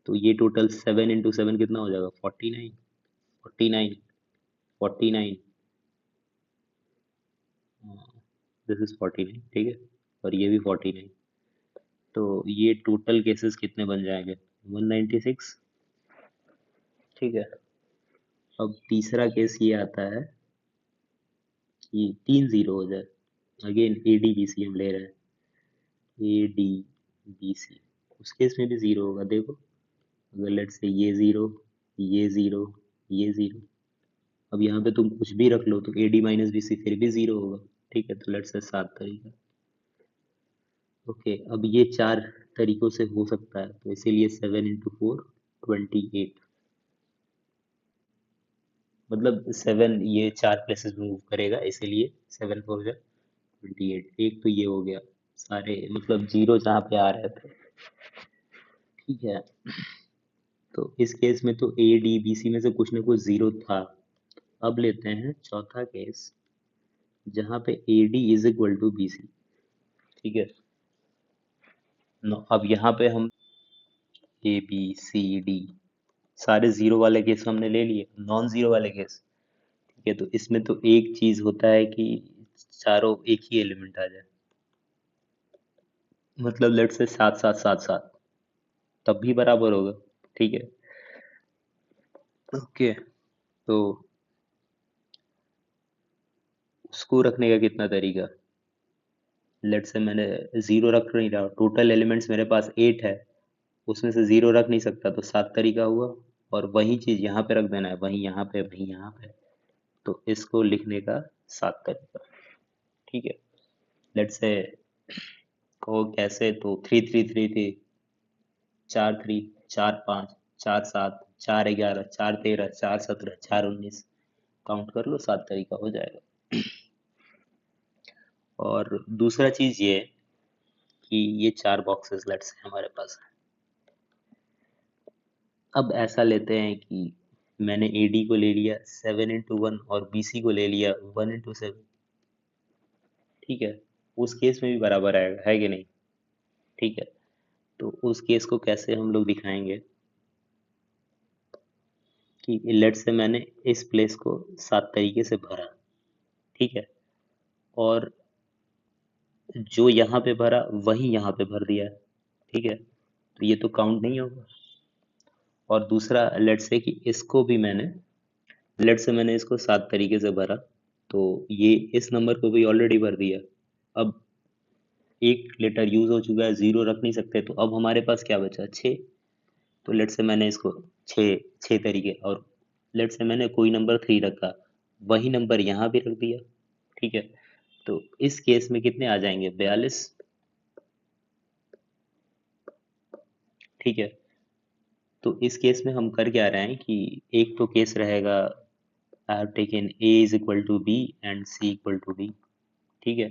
तो ये टोटल 7 इंटू 7 कितना हो जाएगा? 49। 49, 49, दिस इज 49। ठीक है, और ये भी 49। तो ये टोटल केसेस कितने बन जाएंगे? 196। ठीक है, अब तीसरा केस ये आता है कि 3 0 हो जाए। Again A D B C हम ले रहे हैं, ए डी बी सी, उस केस में भी 0 होगा। देखो, अगर लेट्स से ये 0, ये 0, ये 0, अब यहाँ पे तुम कुछ भी रख लो तो A D minus B C फिर भी 0 होगा। ठीक है, तो लेट्स से 7 तरीका। ओके, अब ये 4 तरीकों से हो सकता है, तो इसीलिए 7 इंटू 4 28। मतलब 7 ये 4 प्लेसेस मूव करेगा, इसीलिए 7 4 जा 28। एक तो ये हो गया, सारे मतलब 0 जहाँ पे आ रहे थे। ठीक है, तो इस केस में तो ए डी बी सी में से कुछ ना कुछ 0 था। अब लेते हैं चौथा केस, जहाँ पे A D is equal to B C. ठीक है, अब यहाँ पे हम ए बी सी डी सारे 0 वाले केस हमने ले लिए, नॉन 0 वाले केस। ठीक है, तो इसमें तो एक चीज होता है कि चारों एक ही एलिमेंट आ जाए, मतलब लेट से 7 7 7 7, तब भी बराबर होगा। ठीक है, ओके, तो उसको रखने का कितना तरीका? लेट से मैंने 0 रख नहीं रहा, टोटल एलिमेंट्स मेरे पास 8 है, उसमें से 0 रख नहीं सकता, तो 7 तरीका हुआ। और वही चीज यहाँ पे रख देना है, वही यहाँ पे, वही यहाँ पे, तो इसको लिखने का 7 तरीका। ठीक है, लेट से को कैसे, तो 3 3 3 थी, 4 3, 4 5, 4 7, 4 11, 4 13, 4 17, 4 19, काउंट कर लो, 7 तरीका हो जाएगा। और दूसरा चीज ये कि ये 4 बॉक्सेस लेट्स हमारे पास है। अब ऐसा लेते हैं कि मैंने ए डी को ले लिया 7 इंटू 1 और बी सी को ले लिया 1 इंटू 7। ठीक है, उस केस में भी बराबर आएगा, है कि नहीं? ठीक है, तो उस केस को कैसे हम लोग दिखाएंगे कि लेट्स से मैंने इस प्लेस को 7 तरीके से भरा। ठीक है, और जो यहाँ पे भरा वही यहाँ पे भर दिया। ठीक है, तो ये तो काउंट नहीं होगा। और दूसरा लेट्स से कि इसको भी मैंने इसको 7 तरीके से भरा, तो ये इस नंबर को भी ऑलरेडी भर दिया। अब एक लेटर यूज हो चुका है, 0 रख नहीं सकते, तो अब हमारे पास क्या बचा? 6। तो लेट्स से मैंने इसको 6 6 तरीके, और लेट्स से मैंने कोई नंबर 3 रखा, वही नंबर यहाँ भी रख दिया। ठीक है, तो इस केस में कितने आ जाएंगे? 42। ठीक है, तो इस केस में हम कर क्या रहे हैं कि एक तो केस रहेगा, I have taken A is equal to B and C equal to D. ठीक है,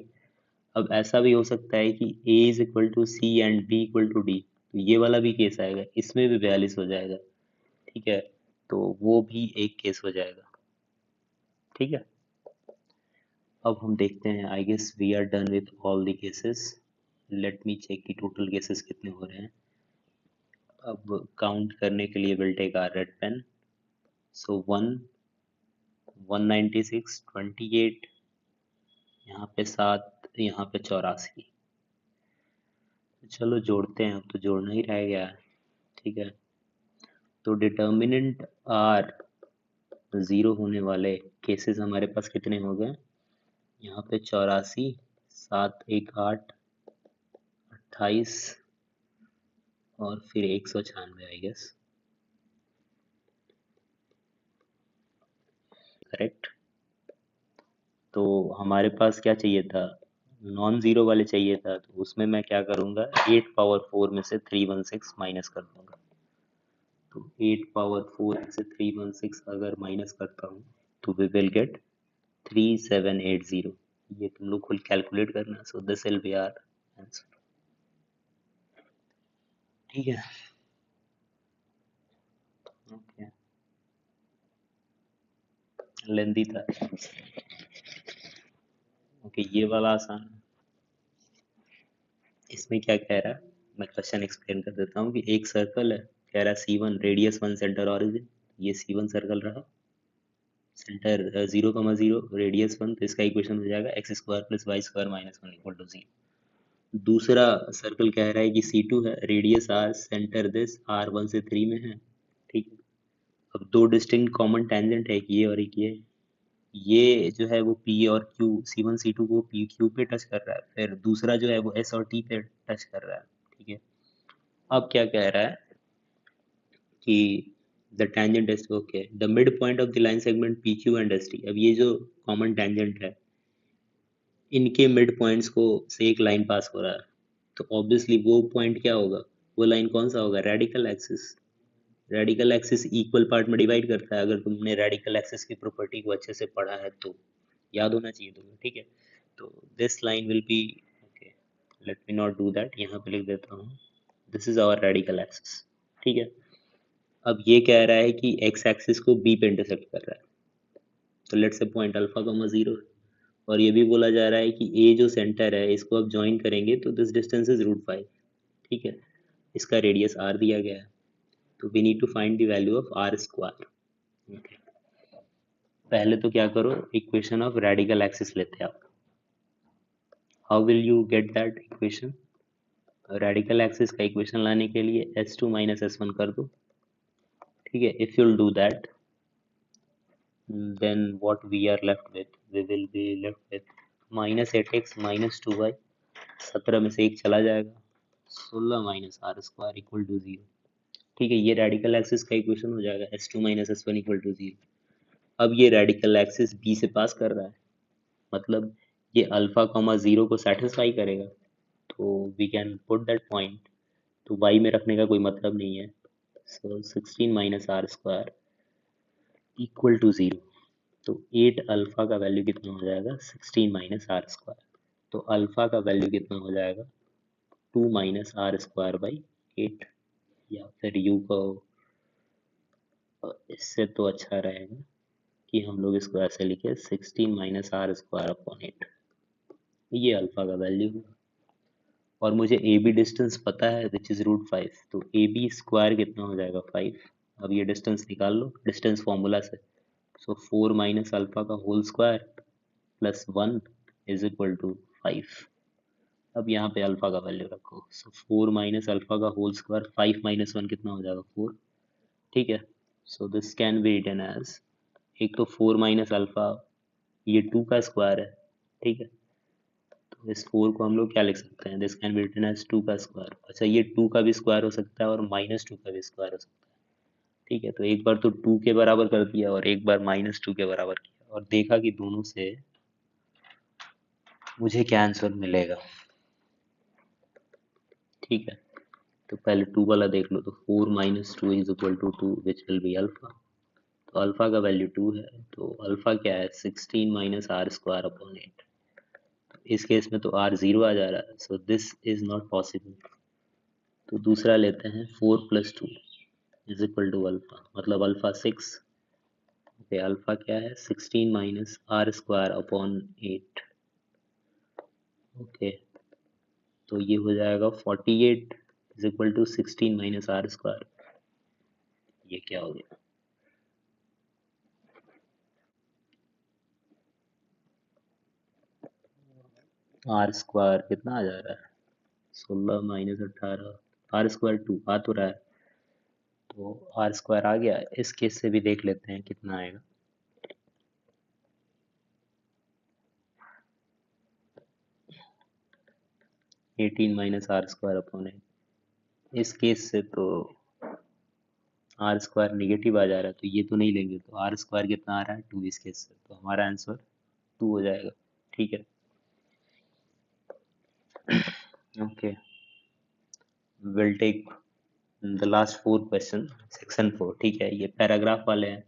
अब ऐसा भी हो सकता है कि a is equal to C and b equal to D, तो ये वाला भी केस आएगा, इसमें भी 42 हो जाएगा। ठीक है, तो वो भी एक केस हो जाएगा। ठीक है, अब हम देखते हैं, I guess we are done with all the cases. Let me check की टोटल केसेस कितने हो रहे हैं। अब काउंट करने के लिए will take our red pen. So 196, 28, यहाँ पे 7, यहाँ पे 84। चलो जोड़ते हैं, अब तो जोड़ना ही रह गया है। ठीक है, तो डिटर्मिनेंट आर 0 होने वाले केसेस हमारे पास कितने हो गए? यहाँ पे 84, 7 1 8, 28 और फिर 196 आई गेस, करेक्ट। तो हमारे पास क्या चाहिए था? नॉन ज़ीरो वाले चाहिए था, तो उसमें मैं क्या करूँगा, 8 पावर 4 में से 316 माइनस कर दूँगा। तो 8 पावर 4 में से 316 अगर माइनस करता हूँ तो वी विल गेट 3780। ये तुम लोग खुद कैलकुलेट करना। So this will be our answer. ठीक है, ओके, लेंदी था। ओके, ये वाला आसान है। इसमें क्या कह रहा है, मैं क्वेश्चन एक्सप्लेन कर देता हूँ कि एक सर्कल है, कह रहा है C1 रेडियस 1 सेंटर ऑरिजिन, ये C1 सर्कल रहा, सेंटर 0,0 रेडियस 1, तो इसका इक्वेशन हो जाएगा x square plus Y square minus 1 equal to 0। दूसरा सर्कल कह रहा है कि C2 है, radius r, centre this r1 से 3 में है। ठीक है, अब दो डिस्टिंक्ट कॉमन टेंजेंट है, एक ये और एक ये जो है वो P और Q, C1 C2 को P Q पे टच कर रहा है, फिर दूसरा जो है वो S और T पे टच कर रहा है। ठीक है, अब क्या कह रहा है कि the tangent is okay the mid point of the line segment PQ and ST। अब ये जो कॉमन टेंजेंट है, इनके मिड पॉइंट्स को से एक लाइन पास हो रहा है, तो ऑब्वियसली वो पॉइंट क्या होगा, वो लाइन कौन सा होगा, radical axis. Radical axis equal part में डिवाइड करता है, अगर तुमने रेडिकल एक्सिस की प्रॉपर्टी को अच्छे से पढ़ा है तो याद होना चाहिए तुम्हें। ठीक है, तो this line will be okay, let me not do that, यहाँ पे लिख देता हूँ this is our radical axis. ठीक है, अब ये कह रहा है कि एक्स एक्सिस को बी पे इंटरसेक्ट कर रहा है, तो let's say point alpha comma 0, और ये भी बोला जा रहा है कि ए जो सेंटर है इसको आप ज्वाइन करेंगे तो दिस डिस्टेंस इज √5। ठीक है, इसका रेडियस r दिया गया है, तो we need to find the value of r square. Okay, पहले तो क्या करो, इक्वेशन ऑफ रेडिकल एक्सिस लेते हैं आप। How will you get that equation? Radical axis का इक्वेशन लाने के लिए s2 माइनस s1 कर दो। ठीक है, if you'll do that, then what we are left with, we will be left with minus 8x minus 2y, 17 में से एक चला जाएगा, 16 minus R square equal to 0। ठीक है, ये रेडिकल एक्सिस का इक्वेशन हो जाएगा, s2 minus s1 equal to 0। अब ये रेडिकल एक्सिस b से पास कर रहा है, मतलब ये अल्फा कॉमा 0 को सेटिस्फाई करेगा, तो we can put that point, तो y में रखने का कोई मतलब नहीं है। So 16 minus R square equal to 0, तो 8 अल्फा का वैल्यू कितना हो जाएगा, 16 माइनस आर स्क्वायर, तो अल्फा का वैल्यू कितना हो जाएगा, 2 माइनस आर स्क्वायर बाई 8, या फिर यू को इससे तो अच्छा रहेगा कि हम लोग इसको ऐसे लिखे 16 माइनस आर स्क्वायर अपॉन 8, ये अल्फा का वैल्यू है। और मुझे ए बी डिस्टेंस पता है विच इज़ √5, तो ए बी स्क्वायर कितना हो जाएगा 5। अब ये डिस्टेंस निकाल लो डिस्टेंस फॉर्मूला से, सो 4 माइनस अल्फा का whole square plus 1 is equal to 5। अब यहाँ पे अल्फा का वैल्यू रखो, सो 4 माइनस अल्फा का होल स्क्वायर, 5 माइनस 1 कितना हो जाएगा 4। ठीक है, so this can be written as, एक तो 4 माइनस अल्फा, ये 2 का स्क्वायर है। ठीक है, तो इस 4 को हम लोग क्या लिख सकते हैं, this can be written as 2 का स्क्वायर। अच्छा, ये 2 का भी स्क्वायर हो सकता है और -2 का भी स्क्वायर हो सकता है। ठीक है, तो एक बार तो 2 के बराबर कर दिया और एक बार -2 के बराबर किया, और देखा कि दोनों से मुझे क्या आंसर मिलेगा। ठीक है, तो पहले 2 वाला देख लो, तो 4 minus 2 is equal to 2 which will be alpha, तो अल्फा का वैल्यू 2 है, तो अल्फा क्या है 16 माइनस आर स्क्वायर अपॉन 8, इस केस में तो r 0 आ जा रहा है, so this is not possible. तो दूसरा लेते हैं 4 + 2 इज इक्वल टू अल्फा, मतलब अल्फा 6। ओके, अल्फा क्या है 16 - r² / 8। ओके, तो ये हो जाएगा 48 इज इक्वल टू 16 - r²। ये क्या हो गया, r² कितना आ जा रहा है 16 - 18, r² 2 आ तो रहा है, तो r² आ गया। इस केस से भी देख लेते हैं कितना आएगा। 18 - r²/8। इस केस से तो r² नेगेटिव आ जा रहा है, तो ये तो नहीं लेंगे, तो r² कितना आ रहा है 2 इस केस से, तो हमारा आंसर 2 हो जाएगा। ठीक है, okay, will take the last 4 question, section 4। ठीक है, ये पैराग्राफ वाले हैं,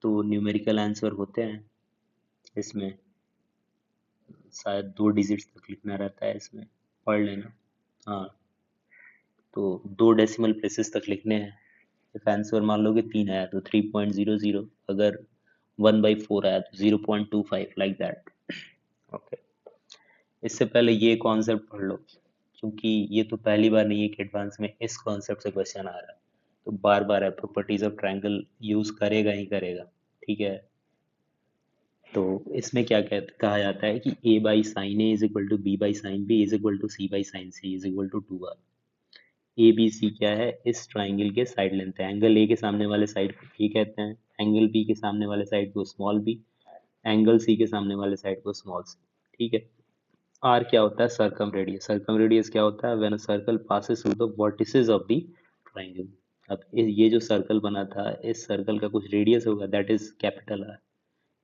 तो न्यूमेरिकल आंसर होते हैं इसमें, शायद 2 डिजिट्स तक लिखना रहता है इसमें, पढ़ लेना। हाँ, तो 2 डेसिमल प्लेसेस तक लिखने हैं। इफ आंसर मान लो कि 3 आया तो 3.00, अगर 1/4 आया तो 0.25, लाइक दैट। ओके, इससे पहले ये कॉन्सेप्ट पढ़ लो, क्योंकि ये तो पहली बार नहीं है कि एडवांस में इस कॉन्सेप्ट से क्वेश्चन आ रहा है, तो बार बार है प्रॉपर्टीज ऑफ ट्रायंगल यूज करेगा ही करेगा। ठीक है, तो इसमें क्या कहा जाता है कि a/sin a is equal to b/sin b is equal to c/sin c is equal to 2r। A B C क्या है, इस ट्राइंगल के साइड लेंथ है। एंगल ए के सामने वाले साइड को ए कहते हैं, एंगल बी के सामने वाले साइड को स्मॉल बी, एंगल सी के सामने वाले साइड को स्मॉल सी। ठीक है, आर क्या होता है, सर्कम रेडियस। सर्कम रेडियस क्या होता है, when a circle passes through the vertices of the triangle. अब ये जो सर्कल बना था, इस सर्कल का कुछ रेडियस होगा, that is capital R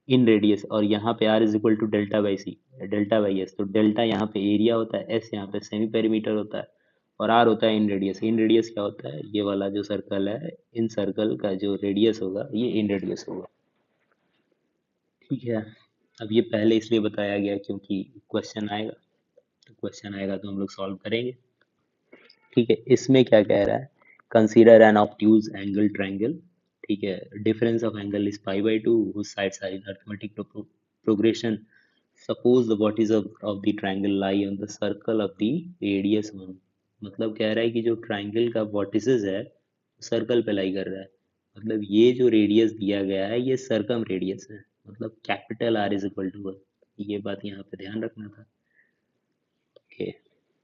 in radius, और यहाँ पे r is equal to delta by C, delta by S. तो डेल्टा यहाँ पे एरिया होता है, एस यहाँ पे सेमी पेरीमीटर होता है, और r होता है इन रेडियस। इन रेडियस क्या होता है, ये वाला जो सर्कल है, इन सर्कल का जो रेडियस होगा ये इन रेडियस होगा। ठीक है, अब ये पहले इसलिए बताया गया क्योंकि क्वेश्चन आएगा, तो क्वेश्चन आएगा तो हम लोग सॉल्व करेंगे। ठीक है, इसमें क्या कह रहा है, consider an obtuse angle triangle. ठीक है, difference of angle is π/2 whose sides are in arithmetic progression. Suppose the vertices of the triangle lie on the circle of the radius 1। मतलब कह रहा है कि जो ट्राइंगल का वर्टिसेस है सर्कल पे लाई कर रहा है, मतलब ये जो रेडियस दिया गया है ये सर्कम रेडियस है, मतलब capital R is equal to 1। ये बात यहाँ पे ध्यान रखना था। Okay,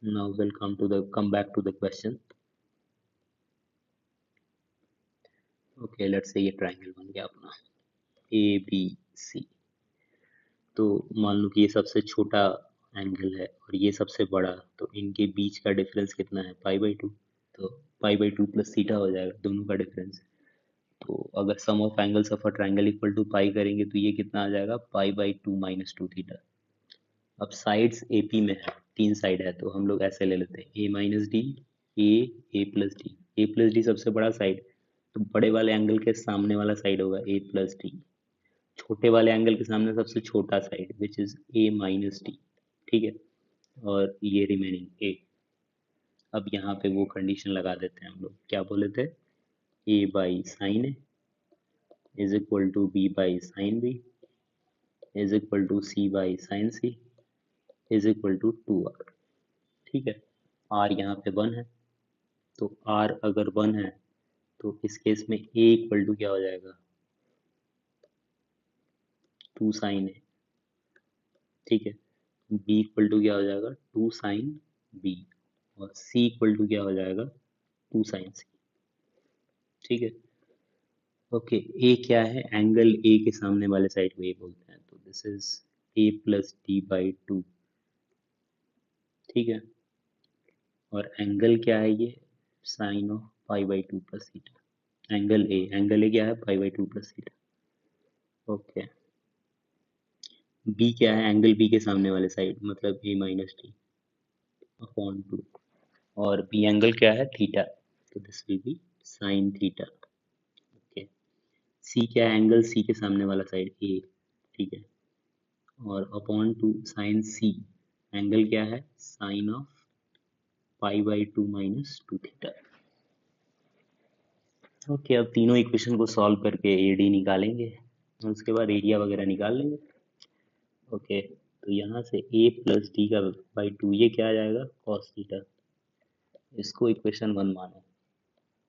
now we'll come back to the question। Okay, let's say ये ट्राइंगल बन गया अपना ए बी सी। तो मान लो कि ये सबसे छोटा एंगल है और ये सबसे बड़ा, तो इनके बीच का डिफरेंस कितना है π/2, तो π/2 प्लस थीटा हो जाएगा दोनों का डिफरेंस। तो अगर sum of angles of a triangle equal to pi करेंगे तो ये कितना आ जाएगा π/2 - 2 थीटा। अब साइड्स AP में है, 3 साइड है, तो हम लोग ऐसे ले लेते हैं a - d, a+d। a+d सबसे बड़ा साइड, तो बड़े वाले एंगल के सामने वाला साइड होगा a+d, छोटे वाले एंगल के सामने सबसे छोटा side which is a - d। ठीक है, और ये रिमेनिंग a। अब यहाँ पे वो कंडीशन लगा देते हैं हम लोग, क्या बोले थे, a/sin a is equal to b/sin b is equal to c/sin c is equal to 2r। ठीक है, r यहाँ पे 1 है, तो r अगर 1 है तो इस केस में a इक्वल टू क्या हो जाएगा 2 sin a। ठीक है, b इक्वल टू क्या हो जाएगा 2 sin b, और c इक्वल टू क्या हो जाएगा 2 sin c। ठीक है, ओके, a क्या है, एंगल a के सामने वाले साइड को a बोलते हैं, तो दिस इज a+d/2। ठीक है, और एंगल क्या है ये, sine of π/2 plus theta. Angle A क्या है π/2 प्लस थीटा। ओके, b क्या है, एंगल b के सामने वाले साइड, मतलब a-d/2, और b एंगल क्या है थीटा, तो this will B sine theta. Okay, c क्या है, एंगल c के सामने वाला साइड a। ठीक है, और upon two sine c, angle क्या है, साइन ऑफ π/2 - 2 थीटा। ओके, अब तीनों इक्वेशन को सॉल्व करके AD निकालेंगे, उसके बाद एरिया वगैरह निकाल लेंगे। ओके, तो यहाँ से a प्लस डी का बाई 2 ये क्या आ जाएगा, कॉस थीटा, इसको इक्वेशन 1 मानो।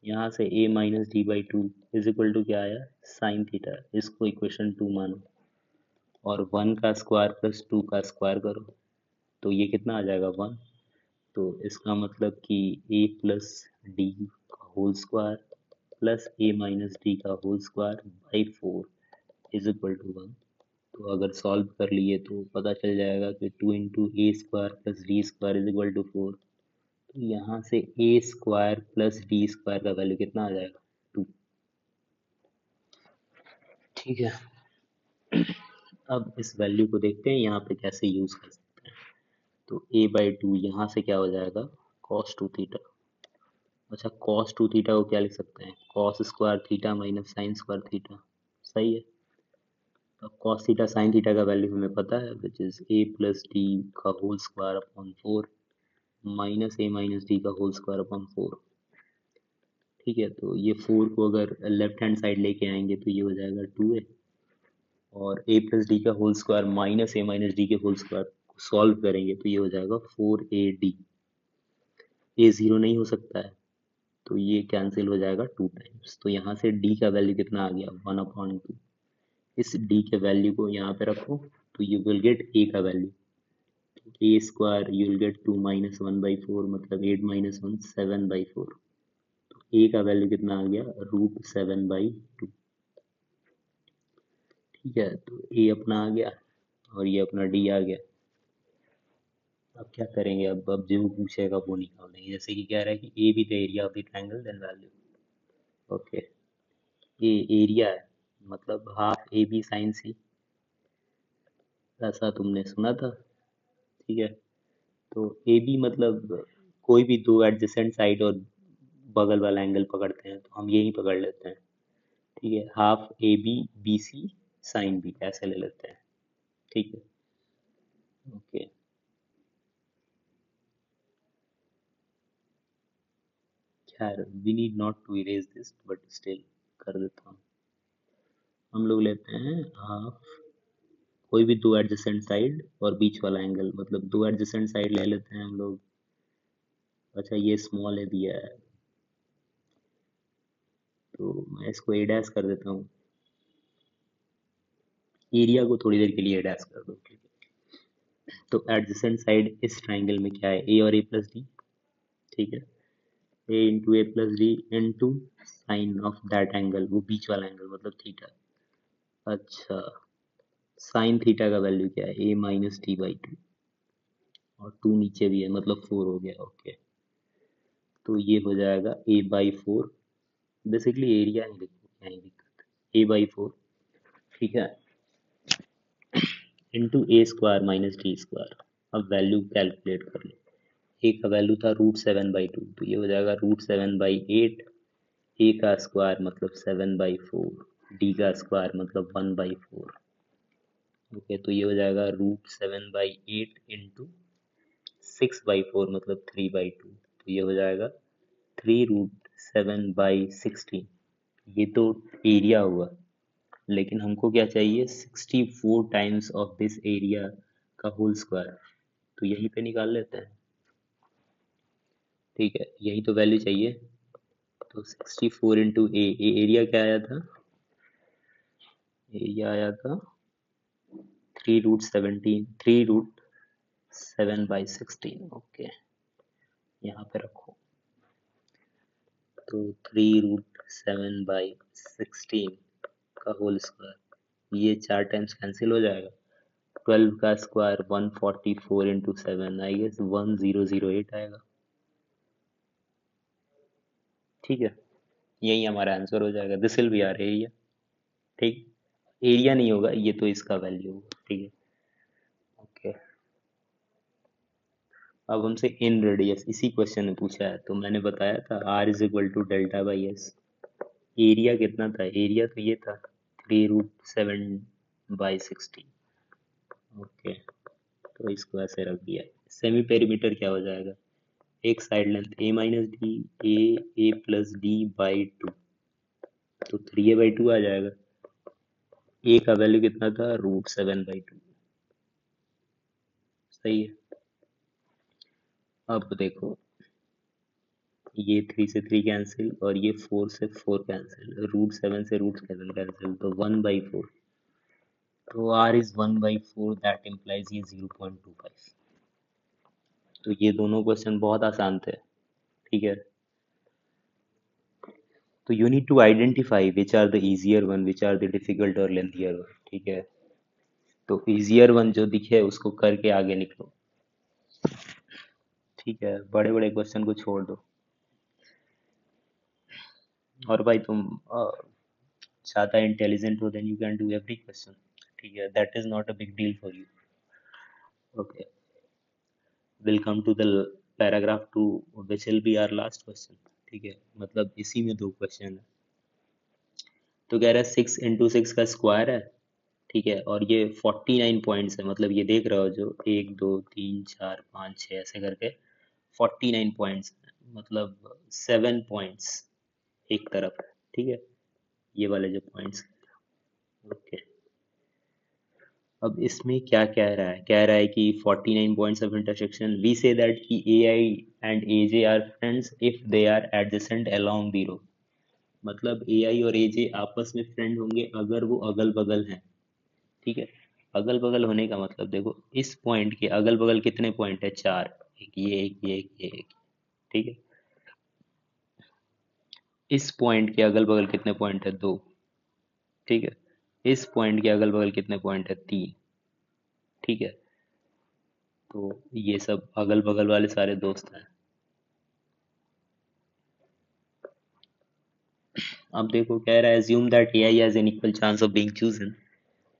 यहाँ से a minus D by 2 is equal to क्या आया, साइन थीटा, इसको इक्वेशन 2 मानो। और 1 का स्क्वायर प्लस 2 का स्क्वायर करो तो ये कितना आ जाएगा, 1। तो इसका मतलब कि a प्लस डी का whole square plus a minus D का whole square by 4 is equal to 1। तो अगर सॉल्व कर लिए तो पता चल जाएगा कि 2 into A square plus D square is equal to 4। तो यहाँ से A square plus D square का वैल्यू कितना आ जाएगा, 2। ठीक है, अब इस वैल्यू को देखते हैं यहाँ पे कैसे यूज कर सकते हैं। तो a बाई 2 यहाँ से क्या हो जाएगा, cos 2 थीटा। अच्छा, cos 2 थीटा को क्या लिख सकते हैं, cos square theta minus sine square theta. सही है, तो cos थीटा साइन थीटा का वैल्यू हमें पता है, which is a plus D का whole square upon 4 minus a minus D का होल स्क्वायर अपॉन 4। ठीक है, तो ये 4 को अगर लेफ्ट हैंड साइड लेके आएंगे तो ये हो जाएगा 2a, और a प्लस डी का whole square minus a minus D के होल स्क्वायर को सॉल्व करेंगे तो ये हो जाएगा 4ad। a जीरो नहीं हो सकता है तो ये कैंसिल हो जाएगा 2 टाइम्स। तो यहाँ से d का वैल्यू कितना आ गया, 1/2। इस d के वैल्यू को यहाँ पे रखो तो यू विल गेट a का value, a square you will gate 2 minus 1/4 मतलब 8 माइनस 1 7/4। a का वैल्यू कितना आ गया, √7/2। ठीक है, तो a अपना आ गया और ये अपना d आ गया। अब क्या करेंगे, अब जो पूछेगा वो निकाल देंगे। जैसे कि कह रहा है कि a भी the area of the triangle then value. Okay, ये एरिया है मतलब half A B sine C, ऐसा तुमने सुना था। ठीक है, तो ए बी मतलब कोई भी दो एडजेसेंट साइड और बगल वाला एंगल पकड़ते हैं तो हम यही पकड़ लेते हैं। ठीक है, half A B B C sine B ऐसे ले लेते हैं। ठीक है, ओके, खैर we need not to erase this but still कर देता हूँ। हम लोग लेते हैं हाफ कोई भी दो एडजेसेंट साइड और बीच वाला एंगल, मतलब दो एडजेसेंट साइड ले लेते हैं हम लोग। अच्छा, ये स्मॉल है दिया है तो मैं इसको ए डैश कर देता हूँ, एरिया को थोड़ी देर के लिए ए डैश कर दो। ठीक है, तो एडजेसेंट साइड इस ट्राइंगल में क्या है, ए और ए प्लस डी। ठीक है, A into A plus D into sine of that angle, वो बीच वाला एंगल मतलब थीटा। अच्छा, साइन थीटा का वैल्यू क्या है, ए माइनस डी बाई 2, और 2 नीचे भी है मतलब 4 हो गया। ओके, तो ये हो जाएगा ए बाई 4, बेसिकली एरिया ही लिखो, क्या ही दिक्कत है, ए बाई 4। ठीक है, into A square minus D square. अब वैल्यू कैलकुलेट कर लो, ए का वैल्यू था √7/2 तो ये हो जाएगा √7/8। ए का स्क्वायर मतलब 7/4, डी का स्क्वायर मतलब 1/4। ओके, तो ये हो जाएगा √7/8 इंटू 6/4 मतलब 3/2। तो ये हो जाएगा 3√7/16। ये तो एरिया हुआ, लेकिन हमको क्या चाहिए, 64 टाइम्स ऑफ दिस एरिया का होल स्क्वायर। तो यहीं पे निकाल लेते हैं। ठीक है, यही तो वैल्यू चाहिए। तो 64 इंटू ए, एरिया क्या आया था, एरिया आया था 3√7/16। ओके, यहाँ पे रखो, तो 3√7/16 का होल स्क्वायर, ये 4 टाइम्स कैंसिल हो जाएगा। 12 का स्क्वायर 144 इंटू 7, आई गेस 1008 आएगा। ठीक है, यही हमारा आंसर हो जाएगा, this will be our area. ठीक, एरिया नहीं होगा ये तो, इसका वैल्यू होगा। ठीक है, ओके, अब हमसे इन रेडियस इसी क्वेश्चन में पूछा है तो मैंने बताया था r is equal to delta by S. Area कितना था, एरिया तो ये था 3√7/16। ओके, तो इसको ऐसे रख दिया। सेमी पेरीमीटर क्या हो जाएगा, एक side length a minus D, A plus D by two, तो 3a/2 आ जाएगा। ए का वैल्यू कितना था, √7/2। सही है। अब देखो, ये 3 से 3 कैंसिल और ये 4 से 4 कैंसिल, √7 से √7 कैंसिल, तो 1/4। तो r इज 1/4, दैट इम्प्लाइज ये 0.25। तो ये दोनों क्वेश्चन बहुत आसान थे। ठीक है, तो you need to identify which are the easier one, which are the difficult और लेंथियर वन। ठीक है, तो इजियर वन जो दिखे उसको करके आगे निकलो। ठीक है, बड़े बड़े क्वेश्चन को छोड़ दो। और भाई तुम ज़्यादा इंटेलिजेंट हो, then you can do every question. ठीक है, that is not a big deal for you. Okay, will come to the paragraph 2, which will be our last question. ठीक है, मतलब इसी में दो क्वेश्चन है। तो कह रहा है 6 × 6 का स्क्वायर है। ठीक है, और ये 49 पॉइंट्स है, मतलब ये देख रहे हो जो 1 2 3 4 5 6 ऐसे करके 49 पॉइंट्स, मतलब 7 पॉइंट्स एक तरफ है। ठीक है, ये वाले जो पॉइंट्स। ओके, अब इसमें क्या कह रहा है, कह रहा है कि 49 points of intersection, we say that कि AI and AJ are friends if they are adjacent along the row. मतलब AI और AJ आपस में फ्रेंड होंगे अगर वो अगल बगल हैं। ठीक है, अगल बगल होने का मतलब देखो, इस पॉइंट के अगल बगल कितने पॉइंट है, 4, एक ये एक ये एक ये एक। ठीक है, इस पॉइंट के अगल बगल कितने पॉइंट है, 2। ठीक है, इस पॉइंट के अगल बगल कितने पॉइंट है, 3। ठीक है, तो ये सब अगल बगल वाले सारे दोस्त हैं। अब देखो, कह रहा है assume that AI has an equal chance of being chosen।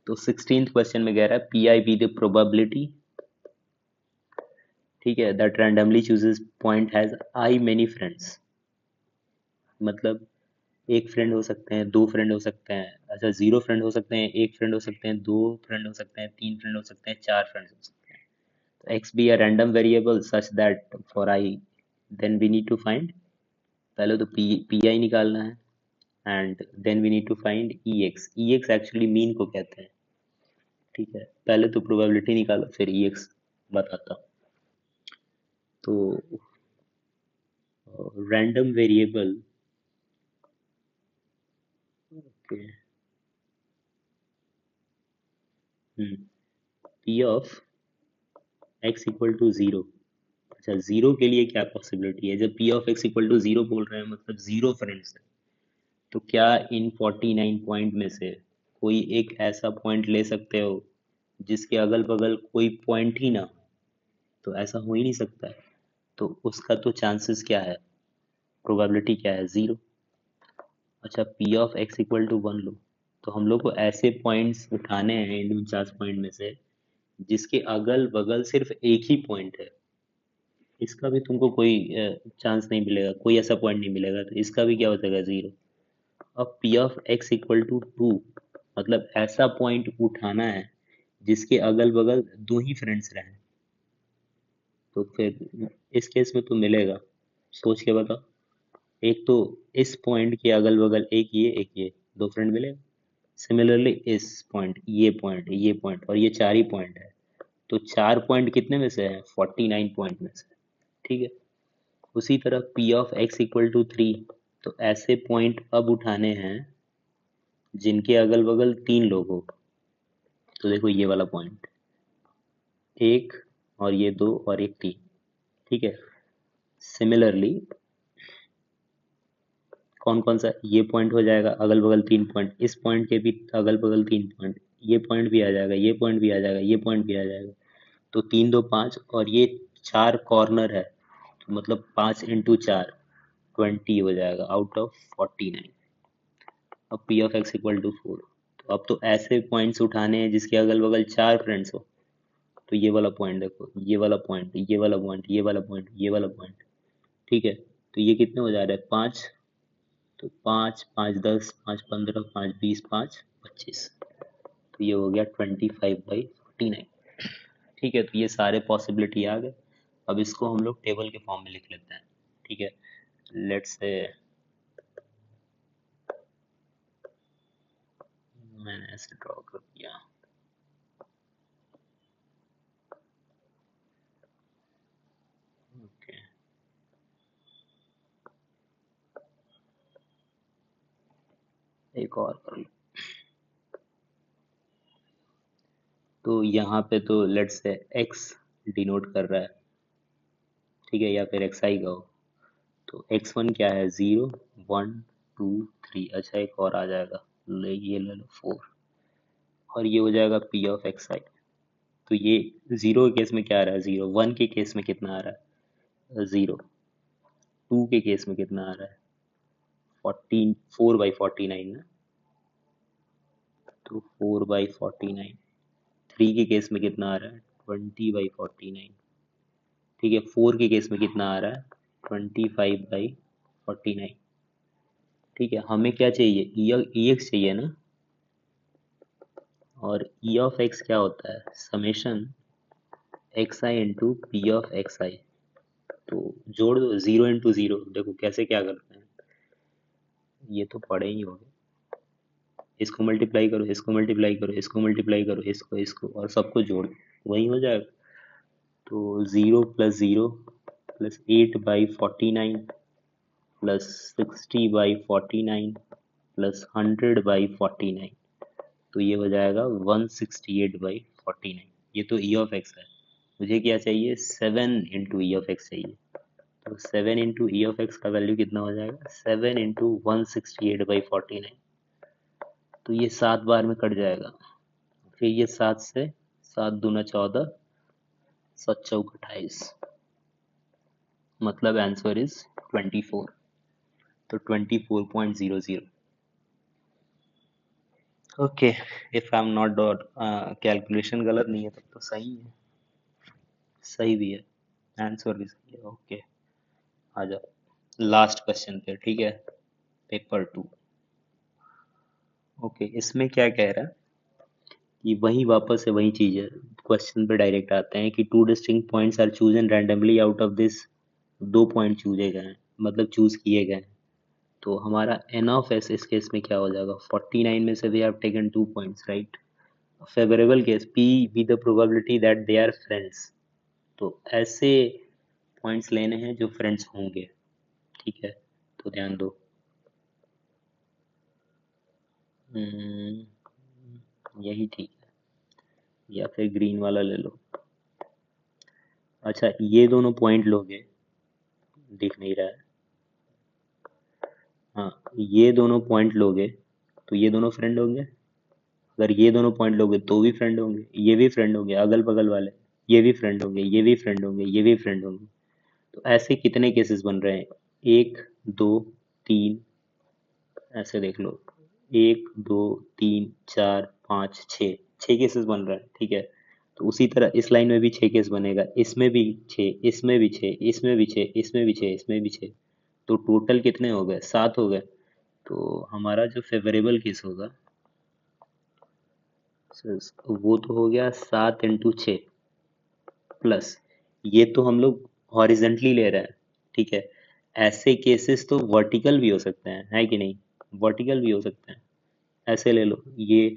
तो 16th क्वेश्चन में कह रहा है PI be the probability, ठीक है, that randomly chooses point has I many friends। मतलब एक फ्रेंड हो सकते हैं, दो फ्रेंड हो सकते हैं, अच्छा 0 फ्रेंड हो सकते हैं, एक फ्रेंड हो सकते हैं, दो फ्रेंड हो सकते हैं, 3 फ्रेंड हो सकते हैं, 4 फ्रेंड्स हो सकते हैं। तो x be a random variable such that for I, then we need to find, पहले तो PI निकालना है, and then we need to find EX actually mean को कहते हैं। ठीक है, पहले तो प्रोबेबिलिटी निकालो फिर EX बताता हूँ। तो random variable, okay, P of x equal to 0। अच्छा, 0 के लिए क्या पॉसिबिलिटी है, जब P of x equal to 0 बोल रहे हैं मतलब 0 फ्रेंड्स है, तो क्या इन 49 पॉइंट में से कोई एक ऐसा पॉइंट ले सकते हो जिसके अगल बगल कोई पॉइंट ही ना हो? तो ऐसा हो ही नहीं सकता है, तो उसका तो चांसेस क्या है, प्रोबेबिलिटी क्या है, 0। अच्छा, P of x equal to 1 लो, तो हम लोग को ऐसे पॉइंट्स उठाने हैं इन 49 पॉइंट में से जिसके अगल बगल सिर्फ एक ही पॉइंट है। इसका भी तुमको कोई चांस नहीं मिलेगा, कोई ऐसा पॉइंट नहीं मिलेगा, तो इसका भी क्या हो जाएगा, 0। अब P of x equal to 2, मतलब ऐसा पॉइंट उठाना है जिसके अगल बगल दो ही फ्रेंड्स रहें, तो फिर इस केस में तो मिलेगा, सोच के बताओ। एक तो इस पॉइंट के अगल बगल एक ये दो फ्रेंड मिलेगा। सिमिलरली इस पॉइंट, ये पॉइंट और ये 4 ही पॉइंट है, तो 4 पॉइंट कितने में से है, 49 पॉइंट में से। ठीक है, उसी तरह P of x equal to 3, तो ऐसे पॉइंट अब उठाने हैं जिनके अगल बगल 3 लोग हो। तो देखो ये वाला पॉइंट, एक और ये 2 और एक 3। ठीक है, सिमिलरली कौन कौन सा, ये पॉइंट हो जाएगा अगल बगल 3 पॉइंट, इस पॉइंट के भी अगल बगल 3 पॉइंट, ये पॉइंट भी आ जाएगा, ये पॉइंट भी आ जाएगा, ये पॉइंट भी आ जाएगा। तो 3 2 5 और ये 4 कॉर्नर है, तो मतलब 5 इंटू 4 20 हो जाएगा आउट ऑफ 49। अब P of x equal to 4, तो अब तो ऐसे पॉइंट्स उठाने हैं जिसके अगल बगल 4 फ्रेंड्स हो। तो ये वाला पॉइंट देखो, ये वाला पॉइंट, ये वाला पॉइंट, ये वाला पॉइंट, ये वाला पॉइंट। ठीक है, तो ये कितने हो जा रहे हैं, 5, तो 5 5 10 5 15 5 20 5 25, तो ये हो गया 25/49। ठीक है, तो ये सारे पॉसिबिलिटी आ गए। अब इसको हम लोग टेबल के फॉर्म में लिख लेते हैं। ठीक है, लेट्स से मैंने ऐसे ड्रॉ कर दिया। ओके, एक और कर लो। तो यहाँ पे तो लेट्स से x डिनोट कर रहा है, ठीक है, या फिर xi का हो। तो x1 क्या है, 0 1 2 3। अच्छा, एक और आ जाएगा, ये ले लो 4, और ये हो जाएगा p ऑफ xi। तो ये 0 के केस में क्या आ रहा है, 0। 1 के केस में कितना आ रहा है, 0। 2 के केस में कितना आ रहा है, 14, 4/49 ना, तो 4/49। 3 के केस में कितना आ रहा है, 20/49। ठीक है, 4 के केस में कितना आ रहा है, 25/49। ठीक है, हमें क्या चाहिए, ई एक्स चाहिए ना, और ई ऑफ एक्स क्या होता है, summation X I into P of X I. तो जोड़ दो, 0 × 0। देखो कैसे क्या करते हैं, ये तो पढ़े ही होंगे। इसको मल्टीप्लाई करो, इसको मल्टीप्लाई करो, इसको मल्टीप्लाई करो, इसको इसको, और सबको जोड़ दो, वही हो जाएगा। तो 0 + 0 + 8/49 + 60/49 + 100/49। तो ये हो जाएगा 168/49। ये तो ई ऑफ एक्स है। मुझे क्या चाहिए, 7 × ई ऑफ एक्स चाहिए। तो 7 × ई ऑफ एक्स का वैल्यू कितना हो जाएगा, 7 × 168/49। तो ये 7 बार में कट जाएगा। फिर ये 7 से 7 दूना 14, 7 चौक 28, मतलब आंसर इज 24। तो 24.00। Okay, if I am not dot, calculation गलत नहीं है तब तो सही है, सही भी है, आंसर भी सही है। ओके, आ जाओ लास्ट क्वेश्चन पे। ठीक है, पेपर 2। ओके, इसमें क्या कह रहा है कि वही वापस से वही चीज है, क्वेश्चन पे डायरेक्ट आते हैं कि 2 distinct points are chosen randomly out of this. 2 point chose गए हैं, मतलब चूज किए गए हैं। तो हमारा एन ऑफ एस इस केस में क्या हो जाएगा, 49 में से we have taken 2 points, right. Favourable case, P B the probability that they are friends. तो ऐसे पॉइंट्स लेने हैं जो फ्रेंड्स होंगे। ठीक है, तो ध्यान दो। हम्म, यही ठीक है, या फिर ग्रीन वाला ले लो। अच्छा, ये दोनों पॉइंट लोगे, दिख नहीं रहा है। हाँ, ये दोनों पॉइंट लोगे तो ये दोनों फ्रेंड होंगे। अगर ये दोनों पॉइंट लोगे तो भी फ्रेंड होंगे, ये भी फ्रेंड होंगे, अगल बगल वाले ये भी फ्रेंड होंगे, ये भी फ्रेंड होंगे, ये भी फ्रेंड होंगे। तो ऐसे कितने केसेस बन रहे हैं, 1 2 3, ऐसे देख लो, 1 2 3 4 5 6, 6 केसेस बन रहा है। ठीक है, तो उसी तरह इस लाइन में भी 6 केस बनेगा, इसमें भी 6, इसमें भी 6, इसमें भी 6, इसमें भी 6, इसमें भी 6। तो टोटल कितने हो गए, 7 हो गए। तो हमारा जो फेवरेबल केस होगा, वो तो हो गया 7 × 6 प्लस, ये तो हम लोग हॉरिजेंटली ले रहे हैं। ठीक है, ऐसे केसेस तो वर्टिकल भी हो सकते हैं, है कि नहीं, वर्टिकल भी हो सकते हैं। ऐसे ले लो, ये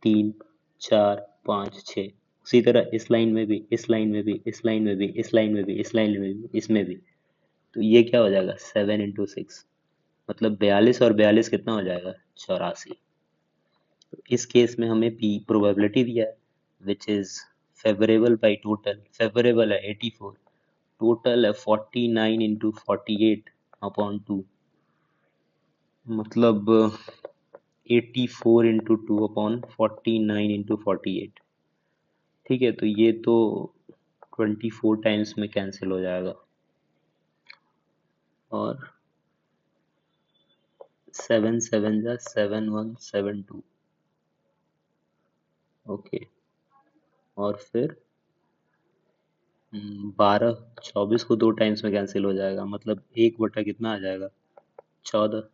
3 4 5 6। उसी तरह इस लाइन में भी, इस लाइन में भी, इस लाइन में भी, इस लाइन में भी, इस लाइन में भी, इसमें भी। तो ये क्या हो जाएगा, 7 × 6, मतलब 42, और 42 कितना हो जाएगा, 84। तो इस केस में हमें पी प्रोबेबिलिटी दिया है, which is favourable by total. Favourable है 84, टोटल है 49 × 48/2, मतलब 84 × 2/49 × 48। ठीक है, तो ये तो 24 टाइम्स में कैंसिल हो जाएगा, और 7 7 जा 7 1 7 2। ओके, और फिर 12 24 को 2 टाइम्स में कैंसिल हो जाएगा, मतलब 1 बटा कितना आ जाएगा, 14।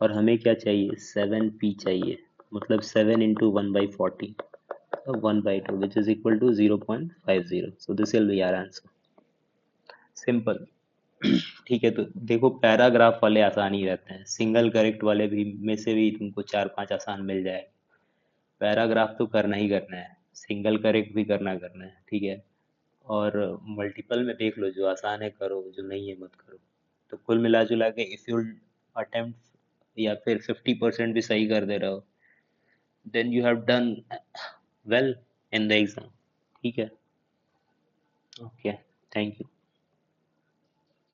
और हमें क्या चाहिए, 7p चाहिए, मतलब 7 × 1/40। 1/2 which is equal to 0.50. So this will be our answer. Simple. ठीक है, तो देखो पैराग्राफ वाले आसान ही रहते हैं, सिंगल करेक्ट वाले भी में से भी तुमको 4-5 आसान मिल जाए। पैराग्राफ तो करना ही करना है, सिंगल करेक्ट भी करना है, ठीक है। और मल्टीपल में देख लो, जो आसान है करो, जो नहीं है मत करो। तो कुल मिला जुला के इफ यू अटेम्प्ट या फिर 50% भी सही कर दे रहे हो, then you have done well in the exam. ठीक है, ओके, थैंक यू।